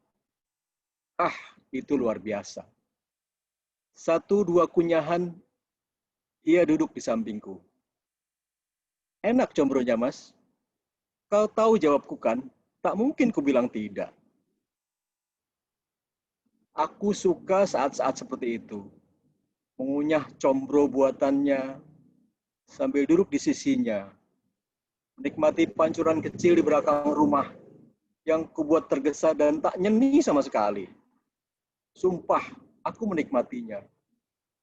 Ah, itu luar biasa. 1-2 kunyahan, ia duduk di sampingku. Enak combronya, Mas. Kau tahu jawabku kan? Tak mungkin ku bilang tidak. Aku suka saat-saat seperti itu. Mengunyah combro buatannya, sambil duduk di sisinya. Menikmati pancuran kecil di belakang rumah, yang kubuat tergesa dan tak nyeni sama sekali. Sumpah, aku menikmatinya.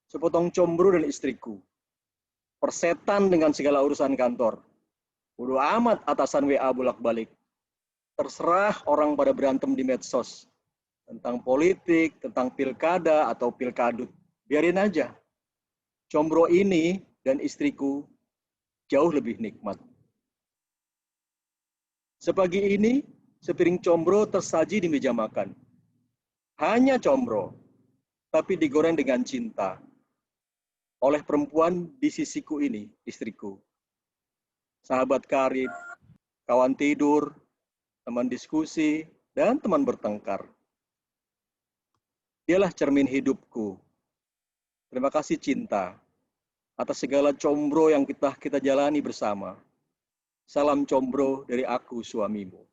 Sepotong combro dan istriku. Persetan dengan segala urusan kantor. Bodoh amat atasan WA bolak-balik. Terserah orang pada berantem di medsos. Tentang politik, tentang pilkada atau pilkadut. Biarin aja. Combro ini dan istriku jauh lebih nikmat. Sepagi ini, sepiring combro tersaji di meja makan. Hanya combro, tapi digoreng dengan cinta. Oleh perempuan di sisiku ini, istriku. Sahabat karib, kawan tidur, teman diskusi, dan teman bertengkar. Dialah cermin hidupku. Terima kasih cinta, atas segala combro yang kita jalani bersama. Salam combro dari aku, suamimu.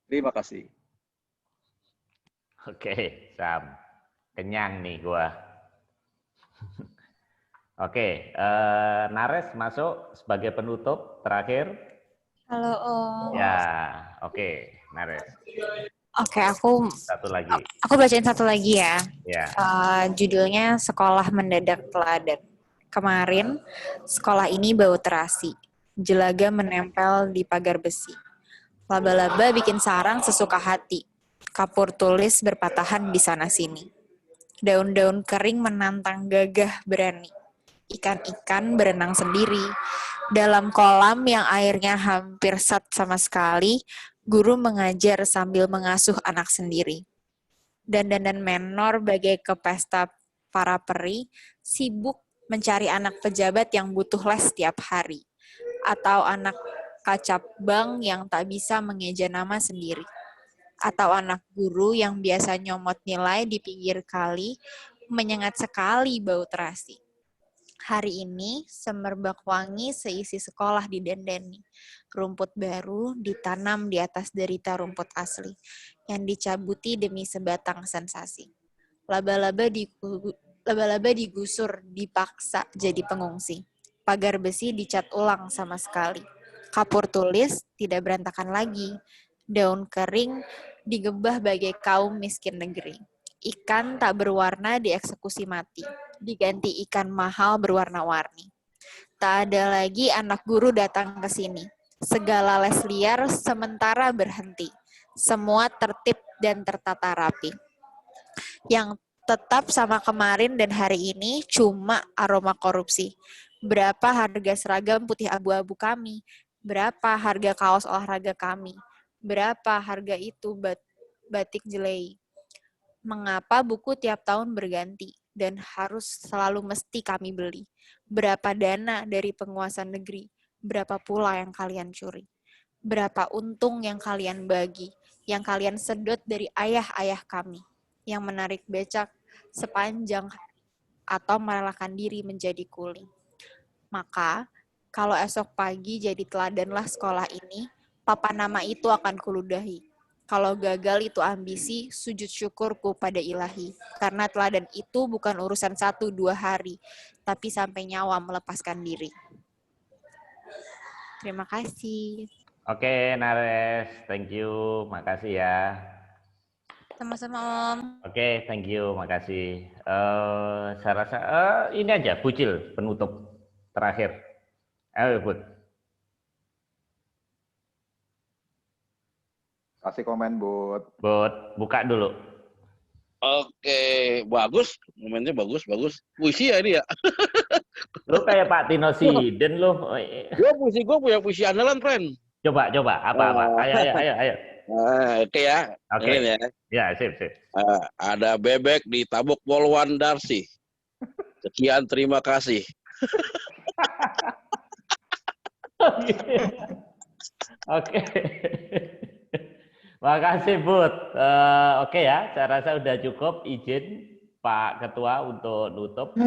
Terima kasih. Oke, Sam. Kenyang nih gua. Oke, Nares masuk sebagai penutup terakhir. Halo Om. Ya, oke, Nares. Oke, aku Satu lagi. Aku bacain satu lagi ya. Ya. Judulnya Sekolah Mendadak Teladan. Kemarin, sekolah ini bau terasi. Jelaga menempel di pagar besi. Laba-laba bikin sarang sesuka hati. Kapur tulis berpatahan di sana-sini. Daun-daun kering menantang gagah berani. Ikan-ikan berenang sendiri. Dalam kolam yang airnya hampir sat sama sekali, guru mengajar sambil mengasuh anak sendiri. Dandan menor bagai ke pesta para peri, sibuk mencari anak pejabat yang butuh les setiap hari. Atau anak kacap bank yang tak bisa mengeja nama sendiri. Atau anak guru yang biasa nyomot nilai di pinggir kali, menyengat sekali bau terasi. Hari ini, semerbak wangi seisi sekolah didandani. Rumput baru ditanam di atas derita rumput asli, yang dicabuti demi sebatang sensasi. Laba-laba digusur, dipaksa jadi pengungsi. Pagar besi dicat ulang sama sekali. Kapur tulis tidak berantakan lagi. Daun kering digebah bagai kaum miskin negeri. Ikan tak berwarna dieksekusi mati. Diganti ikan mahal berwarna-warni. Tak ada lagi anak guru datang ke sini. Segala les liar sementara berhenti. Semua tertib dan tertata rapi. Yang tetap sama kemarin dan hari ini cuma aroma korupsi. Berapa harga seragam putih abu-abu kami? Berapa harga kaos olahraga kami? Berapa harga itu batik jelei? Mengapa buku tiap tahun berganti dan harus selalu mesti kami beli? Berapa dana dari penguasa negeri? Berapa pula yang kalian curi? Berapa untung yang kalian bagi? Yang kalian sedot dari ayah-ayah kami? Yang menarik becak sepanjang hari atau merelakan diri menjadi kuli. Maka, kalau esok pagi jadi teladanlah sekolah ini, papan nama itu akan kuludahi. Kalau gagal itu ambisi, sujud syukurku pada ilahi. Karena teladan itu bukan urusan 1-2 hari, tapi sampai nyawa melepaskan diri. Terima kasih. Oke, Nares, thank you, makasih ya. Sama-sama Om. Oke, thank you, makasih. Saya rasa ini aja, Bucil, penutup terakhir. Ayo, Bud. Kasih komen, Bud. Bud, buka dulu. Oke, bagus. Momennya bagus. Puisi ya ini ya. Lu kayak Pak Tino Siden lu. Gue punya puisi andalan, friend. Coba. Apa? Ayo. Oke ya. Oke. Ini ya. Ya, sip. Ada bebek di Tabuk Polwan Darsi. Sekian, terima kasih. Oke. Makasih, Bud. Oke ya, saya rasa udah cukup. Izin Pak Ketua untuk nutup.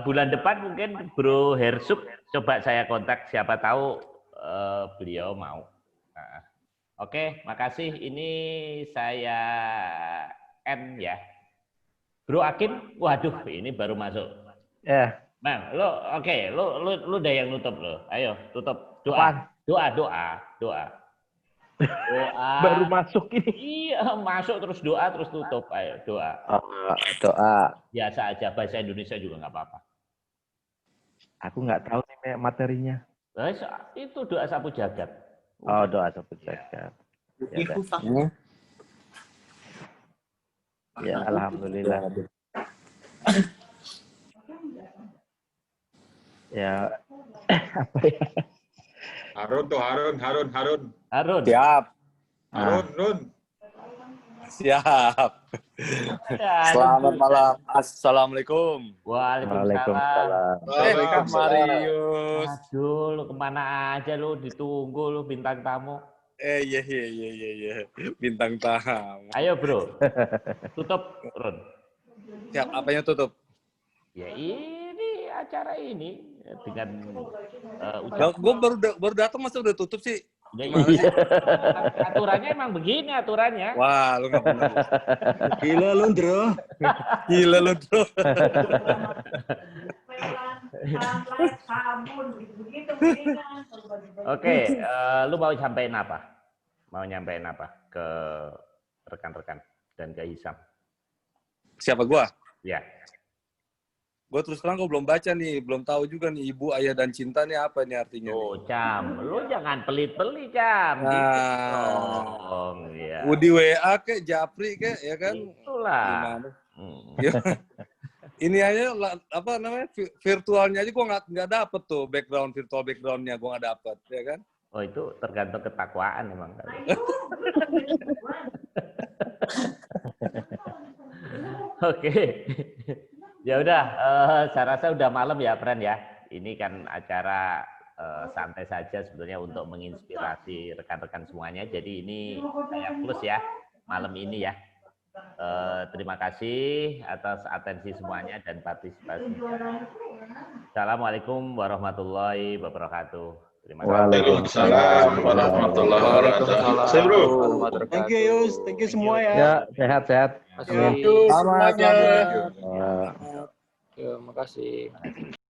Bulan depan mungkin Bro Hersup coba saya kontak, siapa tahu beliau mau. Oke, makasih. Ini saya N ya. Bro Akin, waduh ini baru masuk. Ya. Bang, lu udah yang nutup lo. Ayo, tutup. Doa. Baru masuk ini. Iya, masuk terus doa terus tutup. Ayo, doa. Doa. Biasa aja, bahasa Indonesia juga nggak apa-apa. Aku nggak tahu nih materinya. Itu doa sapu jagat. Oh, doa sapu jagat. Ya, alhamdulillah. Ya, apa ya? Harun. Siap. Harun. Siap. Selamat malam. Assalamualaikum. Waalaikumsalam. Kak Marius. Aduh, lu kemana aja lu? Ditunggu lu bintang tamu. Iya. Bintang tamu. Ayo, Bro. Tutup, Ron. Siap, apanya tutup? Ya ini acara ini dengan Gue baru datang masa udah tutup sih. Aturannya emang begini aturannya. Wah, lu nggak benar. Gila lu, Bro. Oke, lu mau nyampein apa? Ke rekan-rekan dan ke Hisam? Siapa gua? Ya. Gue terus terang gue belum baca nih, belum tahu juga nih ibu, ayah, dan cinta nih apa nih artinya. Oh, Cam, lu jangan pelit-pelit, Cam. Nah, ya. Udi WA kek, Japri kek, ya kan? Itulah. Ini aja apa namanya virtualnya aja gue nggak dapet tuh virtual backgroundnya gue nggak dapet, ya kan? Oh, itu tergantung ketakwaan emang. Oke. Ya udah, saya rasa udah malam ya, friend ya. Ini kan acara santai saja sebetulnya untuk menginspirasi rekan-rekan semuanya. Jadi ini saya plus ya malam ini ya. Terima kasih atas atensi semuanya dan partisipasinya. Assalamualaikum warahmatullahi wabarakatuh. Terima kasih. Waalaikumsalam warahmatullahi wabarakatuh. Saya Bro. Thank you, Yus. Thank you semua ya. Ya, sehat-sehat. Thank you semuanya. Terima kasih.